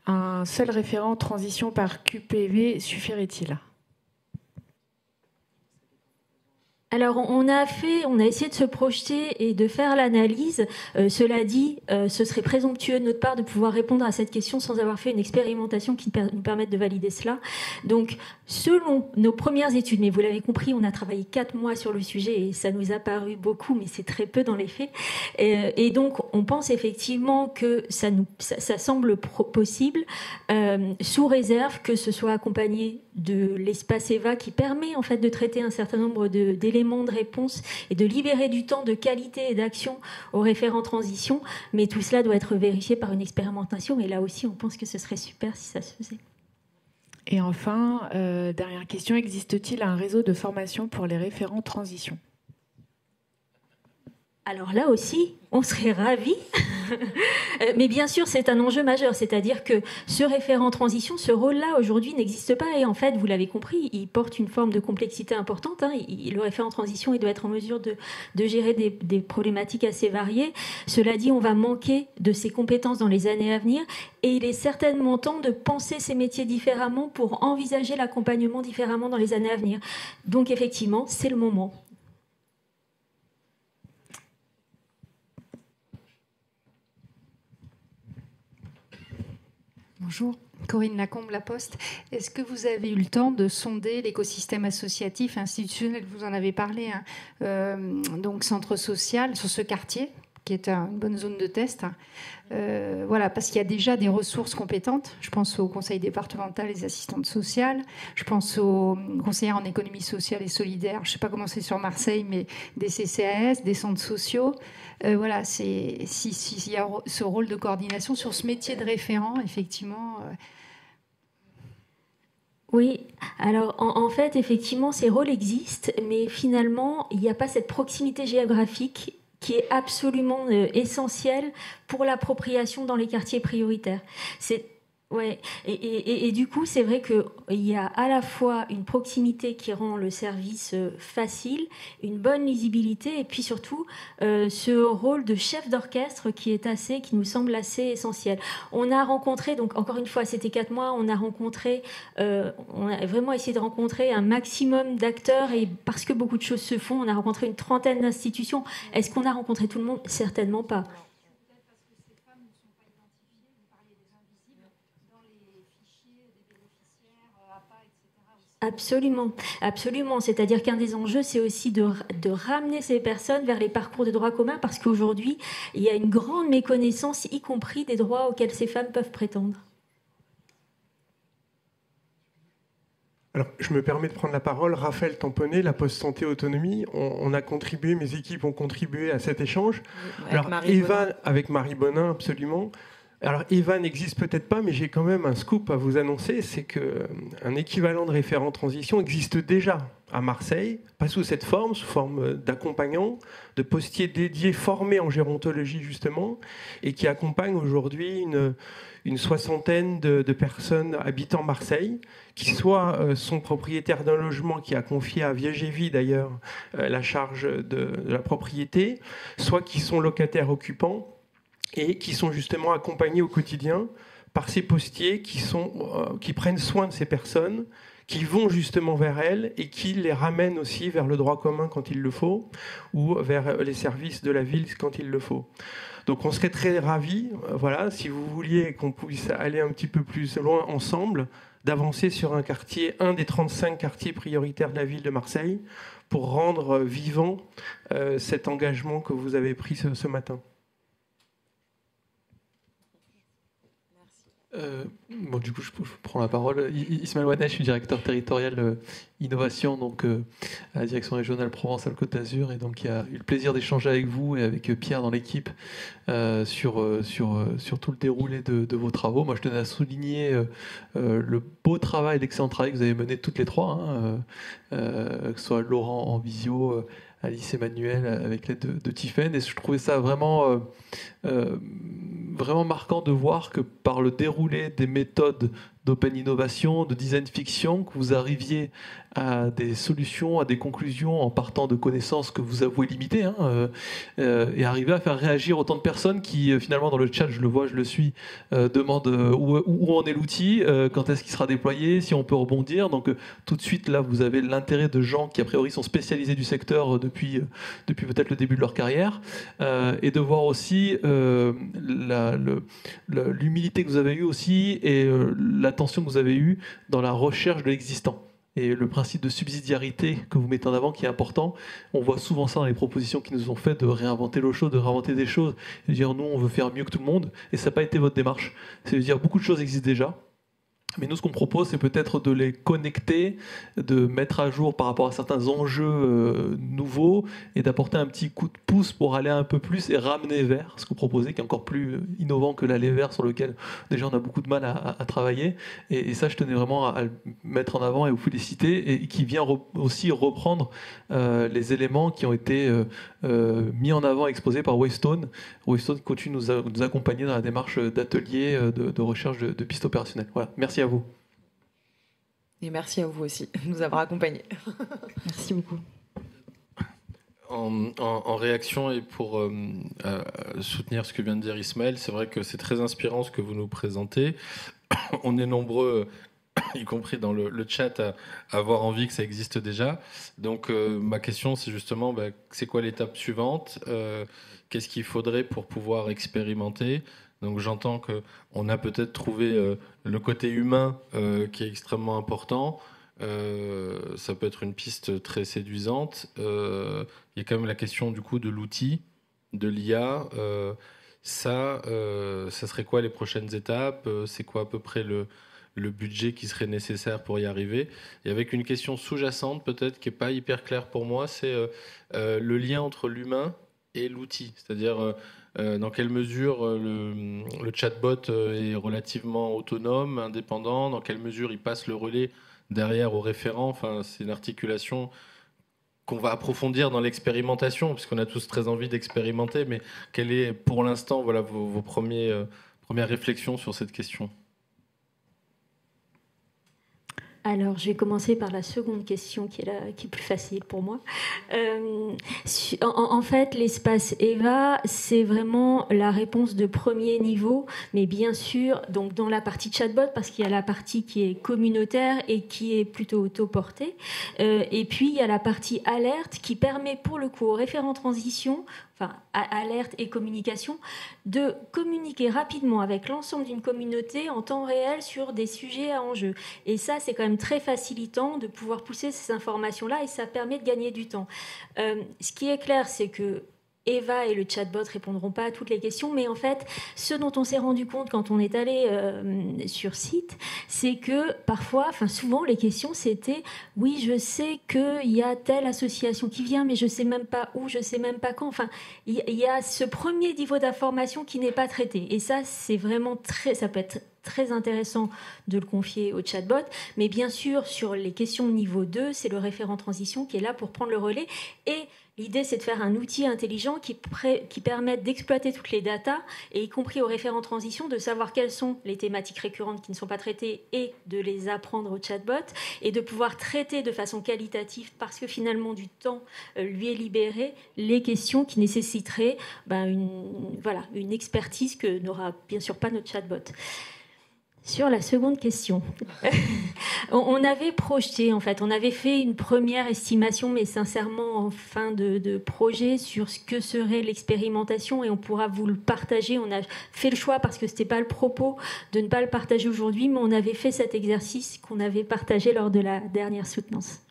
un seul référent transition par QPV suffirait-il ? Alors, on a essayé de se projeter et de faire l'analyse. Cela dit, ce serait présomptueux de notre part de pouvoir répondre à cette question sans avoir fait une expérimentation qui nous permette de valider cela. Donc, selon nos premières études, mais vous l'avez compris, on a travaillé 4 mois sur le sujet et ça nous a paru beaucoup, mais c'est très peu dans les faits. Et donc, on pense effectivement que ça semble possible, sous réserve que ce soit accompagné de l'espace EVA qui permet en fait de traiter un certain nombre d'éléments de réponse et de libérer du temps de qualité et d'action aux référents transition, mais tout cela doit être vérifié par une expérimentation et là aussi on pense que ce serait super si ça se faisait. Et enfin, dernière question, existe-t-il un réseau de formation pour les référents transition ? Alors là aussi, on serait ravis. Mais bien sûr, c'est un enjeu majeur. C'est-à-dire que ce référent transition, ce rôle-là, aujourd'hui, n'existe pas. Et en fait, vous l'avez compris, il porte une forme de complexité importante. Le référent transition, il doit être en mesure de gérer des problématiques assez variées. Cela dit, on va manquer de ses compétences dans les années à venir. Et il est certainement temps de penser ces métiers différemment pour envisager l'accompagnement différemment dans les années à venir. Donc, effectivement, c'est le moment. Bonjour, Corinne Lacombe, La Poste. Est-ce que vous avez eu le temps de sonder l'écosystème associatif institutionnel? Vous en avez parlé, donc centre social sur ce quartier, qui est une bonne zone de test. Voilà, parce qu'il y a déjà des ressources compétentes. Je pense au conseil départemental des assistantes sociales. Je pense aux conseillères en économie sociale et solidaire. Je ne sais pas comment c'est sur Marseille, mais des CCAS, des centres sociaux. Voilà, s'il y a ce rôle de coordination sur ce métier de référent, effectivement. Oui, alors en fait, effectivement, ces rôles existent, mais finalement, il n'y a pas cette proximité géographique qui est absolument essentielle pour l'appropriation dans les quartiers prioritaires. Ouais. Et du coup, c'est vrai qu'il y a à la fois une proximité qui rend le service facile, une bonne lisibilité, et puis surtout ce rôle de chef d'orchestre qui nous semble assez essentiel. On a rencontré, donc encore une fois, c'était 4 mois, on a vraiment essayé de rencontrer un maximum d'acteurs, et parce que beaucoup de choses se font, on a rencontré une trentaine d'institutions. Est-ce qu'on a rencontré tout le monde? Certainement pas. Absolument, absolument. C'est-à-dire qu'un des enjeux, c'est aussi de ramener ces personnes vers les parcours de droit commun, parce qu'aujourd'hui, il y a une grande méconnaissance, y compris des droits auxquels ces femmes peuvent prétendre. Alors, je me permets de prendre la parole. Raphaël Tamponnet, La Poste Santé Autonomie. On a contribué, mes équipes ont contribué à cet échange. Alors, Eva, avec Marie Bonin, absolument. Alors, Eva n'existe peut-être pas, mais j'ai quand même un scoop à vous annoncer, c'est qu'un équivalent de référent transition existe déjà à Marseille, pas sous cette forme, sous forme d'accompagnant, de postiers dédiés formés en gérontologie justement, et qui accompagnent aujourd'hui une soixantaine de personnes habitant Marseille, qui soit sont propriétaires d'un logement qui a confié à Viagévie d'ailleurs la charge de la propriété, soit qui sont locataires occupants, et qui sont justement accompagnés au quotidien par ces postiers qui prennent soin de ces personnes, qui vont justement vers elles et qui les ramènent aussi vers le droit commun quand il le faut, ou vers les services de la ville quand il le faut. Donc on serait très ravis, voilà, si vous vouliez qu'on puisse aller un petit peu plus loin ensemble, d'avancer sur un quartier, un des 35 quartiers prioritaires de la ville de Marseille, pour rendre vivant cet engagement que vous avez pris ce matin. Bon, du coup, je prends la parole. Ismaël Ouanet, je suis directeur territorial innovation donc, à la direction régionale Provence-Alpes-Côte d'Azur. Et donc, il y a eu le plaisir d'échanger avec vous et avec Pierre dans l'équipe sur tout le déroulé de vos travaux. Moi, je tenais à souligner le beau travail, l'excellent travail que vous avez mené toutes les trois, que ce soit Laurent en visio, Alice et Manuel avec l'aide de Tiffaine. Et je trouvais ça vraiment marquant de voir que par le déroulé des méthodes d'open innovation, de design fiction, que vous arriviez à des solutions, à des conclusions en partant de connaissances que vous avouez limitées, et arriver à faire réagir autant de personnes qui, finalement, dans le chat, je le vois, je le suis, demandent où en est l'outil, quand est-ce qu'il sera déployé, si on peut rebondir. Donc, tout de suite, là, vous avez l'intérêt de gens qui, a priori, sont spécialisés du secteur depuis peut-être le début de leur carrière, et de voir aussi l'humilité que vous avez eue aussi et l'attention que vous avez eue dans la recherche de l'existant. Et le principe de subsidiarité que vous mettez en avant, qui est important, on voit souvent ça dans les propositions qui nous ont fait de réinventer l'eau chaude, de réinventer des choses, et de dire nous on veut faire mieux que tout le monde, et ça n'a pas été votre démarche. C'est-à-dire beaucoup de choses existent déjà, mais nous ce qu'on propose c'est peut-être de les connecter, de mettre à jour par rapport à certains enjeux nouveaux, et d'apporter un petit coup de pouce pour aller un peu plus et ramener vers ce que vous proposez, qui est encore plus innovant que l'aller vers, sur lequel déjà on a beaucoup de mal à travailler, et ça je tenais vraiment à le mettre en avant et vous féliciter, et qui vient aussi reprendre les éléments qui ont été mis en avant, exposés par Wavestone qui continue de nous accompagner dans la démarche d'atelier de recherche de pistes opérationnelles. Voilà, merci à vous. Et merci à vous aussi de nous avoir accompagnés. Merci beaucoup. En réaction et pour soutenir ce que vient de dire Ismaël, c'est vrai que c'est très inspirant ce que vous nous présentez. On est nombreux, y compris dans le chat, à avoir envie que ça existe déjà. Donc ma question, c'est justement, c'est quoi l'étape suivante ? Qu'est-ce qu'il faudrait pour pouvoir expérimenter ? Donc j'entends qu'on a peut-être trouvé le côté humain qui est extrêmement important. Ça peut être une piste très séduisante. Il y a quand même la question du coup de l'outil, de l'IA. Ça serait quoi les prochaines étapes ? C'est quoi à peu près le budget qui serait nécessaire pour y arriver ? Et avec une question sous-jacente peut-être qui n'est pas hyper claire pour moi, c'est le lien entre l'humain et l'outil. C'est-à-dire dans quelle mesure le chatbot est relativement autonome, indépendant, dans quelle mesure il passe le relais derrière au référent. Enfin, c'est une articulation qu'on va approfondir dans l'expérimentation, puisqu'on a tous très envie d'expérimenter, mais quelle est pour l'instant vos premières réflexions sur cette question ? Alors, je vais commencer par la seconde question qui est plus facile pour moi. En fait, l'espace EVA, c'est vraiment la réponse de premier niveau, mais bien sûr, donc dans la partie chatbot, parce qu'il y a la partie qui est communautaire et qui est plutôt autoportée. Et puis, il y a la partie alerte qui permet pour le coup aux référents transition, enfin alerte et communication, de communiquer rapidement avec l'ensemble d'une communauté en temps réel sur des sujets à enjeu. Et ça, c'est quand même très facilitant de pouvoir pousser ces informations-là et ça permet de gagner du temps. Ce qui est clair, c'est que Eva et le chatbot répondront pas à toutes les questions, mais en fait, ce dont on s'est rendu compte quand on est allé sur site, c'est que parfois, souvent, les questions c'était « oui, je sais qu'il y a telle association qui vient, mais je sais même pas où, je sais même pas quand ». Enfin, il y a ce premier niveau d'information qui n'est pas traité. Et ça, c'est vraiment ça peut être très intéressant de le confier au chatbot, mais bien sûr, sur les questions niveau 2, c'est le référent transition qui est là pour prendre le relais. Et l'idée, c'est de faire un outil intelligent qui permette d'exploiter toutes les datas, et y compris au référent transition, de savoir quelles sont les thématiques récurrentes qui ne sont pas traitées et de les apprendre au chatbot, et de pouvoir traiter de façon qualitative, parce que finalement du temps lui est libéré, les questions qui nécessiteraient une expertise que n'aura bien sûr pas notre chatbot. Sur la seconde question, on avait projeté, en fait, on avait fait une première estimation, mais sincèrement en fin de projet, sur ce que serait l'expérimentation, et on pourra vous le partager. On a fait le choix, parce que ce n'était pas le propos, de ne pas le partager aujourd'hui, mais on avait fait cet exercice qu'on avait partagé lors de la dernière soutenance.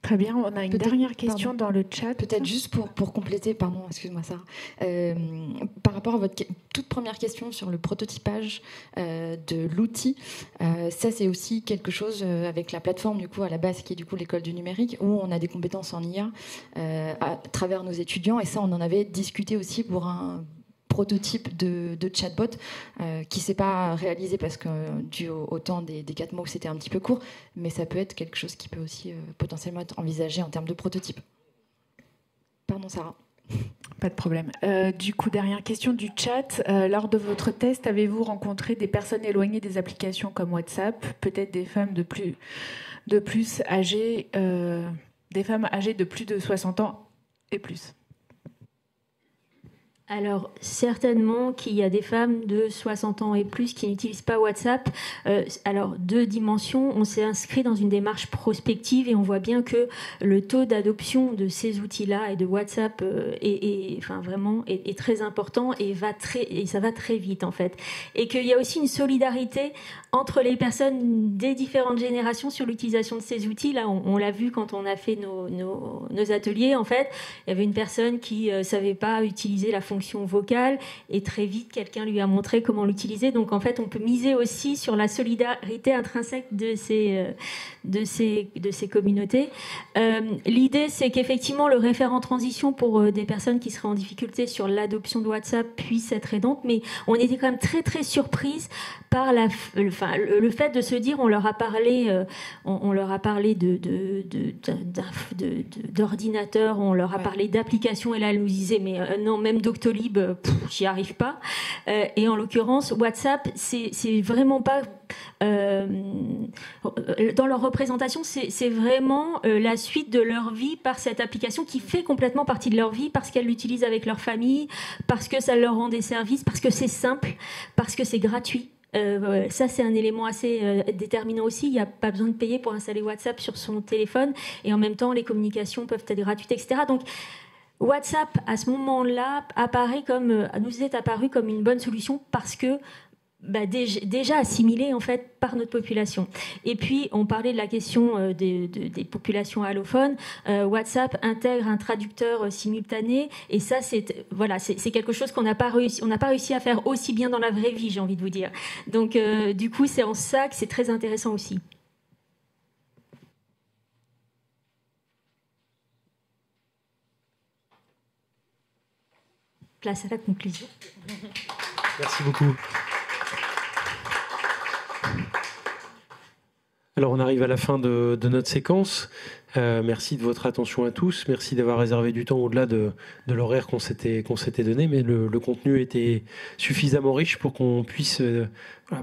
Très bien, on a une dernière question dans le chat. Peut-être juste pour compléter, pardon, excuse-moi Sarah, par rapport à votre toute première question sur le prototypage de l'outil, ça c'est aussi quelque chose avec la plateforme du coup à la base qui est du coup l'école du numérique, où on a des compétences en IA à travers nos étudiants, et ça on en avait discuté aussi pour un prototype de chatbot qui ne s'est pas réalisé parce que dû au temps des 4 mois où c'était un petit peu court, mais ça peut être quelque chose qui peut aussi potentiellement être envisagé en termes de prototype. Pardon Sarah. Pas de problème. Du coup, dernière question du chat. Lors de votre test, avez-vous rencontré des personnes éloignées des applications comme WhatsApp, peut-être des femmes de plus âgées, des femmes âgées de plus de 60 ans et plus? Alors, certainement qu'il y a des femmes de 60 ans et plus qui n'utilisent pas WhatsApp. Alors, 2 dimensions. On s'est inscrit dans une démarche prospective, et on voit bien que le taux d'adoption de ces outils-là et de WhatsApp est très important, et ça va très vite, en fait. Et qu'il y a aussi une solidarité entre les personnes des différentes générations sur l'utilisation de ces outils. Là, on l'a vu quand on a fait nos ateliers. En fait, il y avait une personne qui ne savait pas utiliser la fonction vocale, et très vite quelqu'un lui a montré comment l'utiliser. Donc en fait on peut miser aussi sur la solidarité intrinsèque de ces communautés. L'idée c'est qu'effectivement le référent transition pour des personnes qui seraient en difficulté sur l'adoption de WhatsApp puisse être aidante, mais on était quand même très très surprise par le fait de se dire on leur a parlé d'ordinateur, on leur a parlé d'applications, et là elle nous disait mais non, même Doctolib, j'y arrive pas. Et en l'occurrence WhatsApp, c'est vraiment pas dans leur représentation, c'est vraiment la suite de leur vie par cette application qui fait complètement partie de leur vie, parce qu'elles l'utilisent avec leur famille, parce que ça leur rend des services, parce que c'est simple, parce que c'est gratuit. Ça c'est un élément assez déterminant aussi. Il n'y a pas besoin de payer pour installer WhatsApp sur son téléphone, et en même temps les communications peuvent être gratuites, etc. Donc WhatsApp à ce moment-là nous est apparu comme une bonne solution, parce que déjà assimilé en fait par notre population. Et puis on parlait de la question des populations allophones. WhatsApp intègre un traducteur simultané, et ça c'est quelque chose qu'on n'a pas réussi à faire aussi bien dans la vraie vie, j'ai envie de vous dire. Donc du coup c'est en ça que c'est très intéressant aussi. Place à la conclusion. Merci beaucoup. Alors on arrive à la fin de notre séquence. Merci de votre attention à tous. Merci d'avoir réservé du temps au-delà de l'horaire qu'on s'était donné, mais le contenu était suffisamment riche pour qu'on puisse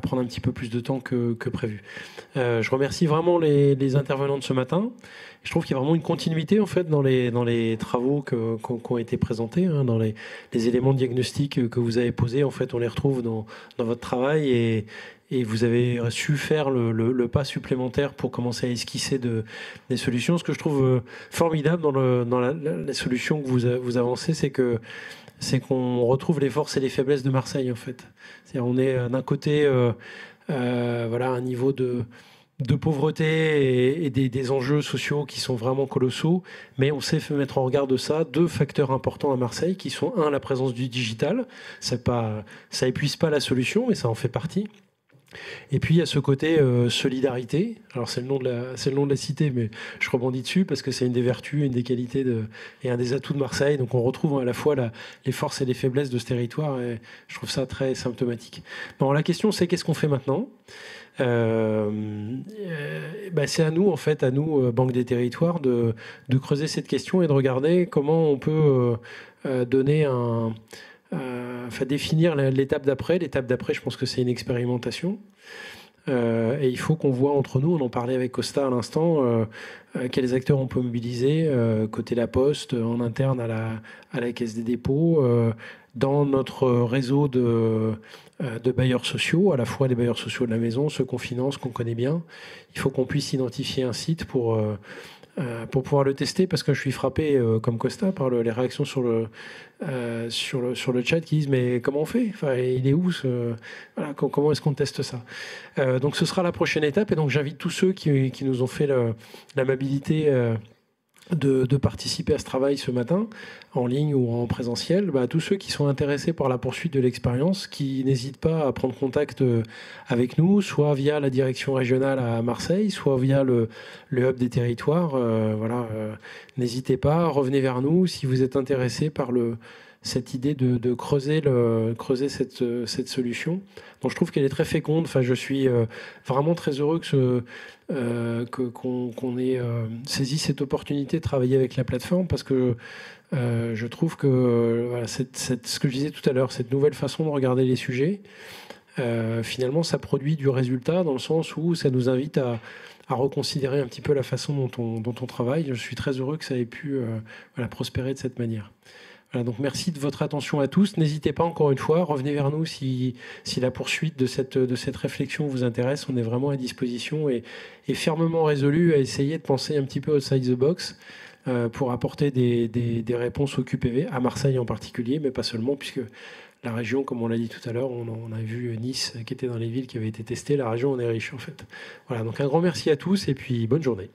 prendre un petit peu plus de temps que prévu. Je remercie vraiment les intervenants de ce matin. Je trouve qu'il y a vraiment une continuité en fait dans les travaux qui ont été présentés, hein, dans les éléments de diagnostic que vous avez posés. En fait, on les retrouve dans votre travail, et vous avez su faire le pas supplémentaire pour commencer à esquisser des solutions. Ce que je trouve formidable dans la solution que vous avancez, c'est qu'on retrouve les forces et les faiblesses de Marseille en fait. C'est-à-dire on est d'un côté à un niveau de de pauvreté et des enjeux sociaux qui sont vraiment colossaux, mais on sait mettre en regard de ça 2 facteurs importants à Marseille qui sont, un, la présence du digital, ça épuise pas la solution, mais ça en fait partie. Et puis il y a ce côté solidarité. Alors c'est le nom de la cité, mais je rebondis dessus parce que c'est une des vertus, une des qualités et un des atouts de Marseille. Donc on retrouve à la fois les forces et les faiblesses de ce territoire, et je trouve ça très symptomatique. Bon, la question c'est qu'est-ce qu'on fait maintenant ? C'est à nous, en fait, Banque des Territoires, de creuser cette question et de regarder comment on peut définir l'étape d'après. L'étape d'après, je pense que c'est une expérimentation. Et il faut qu'on voit entre nous, on en parlait avec Costa à l'instant, quels acteurs on peut mobiliser, côté La Poste, en interne à la Caisse des dépôts, dans notre réseau de bailleurs sociaux, à la fois des bailleurs sociaux de la maison, ceux qu'on finance, qu'on connaît bien. Il faut qu'on puisse identifier un site pour pouvoir le tester, parce que je suis frappé, comme Costa, par les réactions sur le chat qui disent mais comment on fait, enfin, il est où voilà, comment est-ce qu'on teste ça, donc ce sera la prochaine étape, et donc j'invite tous ceux qui nous ont fait l'amabilité de participer à ce travail ce matin, en ligne ou en présentiel, tous ceux qui sont intéressés par la poursuite de l'expérience, qui n'hésitent pas à prendre contact avec nous, soit via la direction régionale à Marseille, soit via le hub des territoires. N'hésitez pas, revenez vers nous si vous êtes intéressés par cette idée de creuser cette solution. Donc je trouve qu'elle est très féconde. Enfin, je suis vraiment très heureux qu'on ait saisi cette opportunité de travailler avec la plateforme, parce que je trouve que ce que je disais tout à l'heure, cette nouvelle façon de regarder les sujets, finalement, ça produit du résultat, dans le sens où ça nous invite à reconsidérer un petit peu la façon dont on travaille. Je suis très heureux que ça ait pu prospérer de cette manière. Voilà, donc merci de votre attention à tous. N'hésitez pas, encore une fois, revenez vers nous si la poursuite de cette réflexion vous intéresse. On est vraiment à disposition et fermement résolus à essayer de penser un petit peu outside the box pour apporter des réponses au QPV, à Marseille en particulier, mais pas seulement, puisque la région, comme on l'a dit tout à l'heure, on a vu Nice qui était dans les villes qui avaient été testées. La région en est riche, en fait. Voilà, donc un grand merci à tous et puis bonne journée.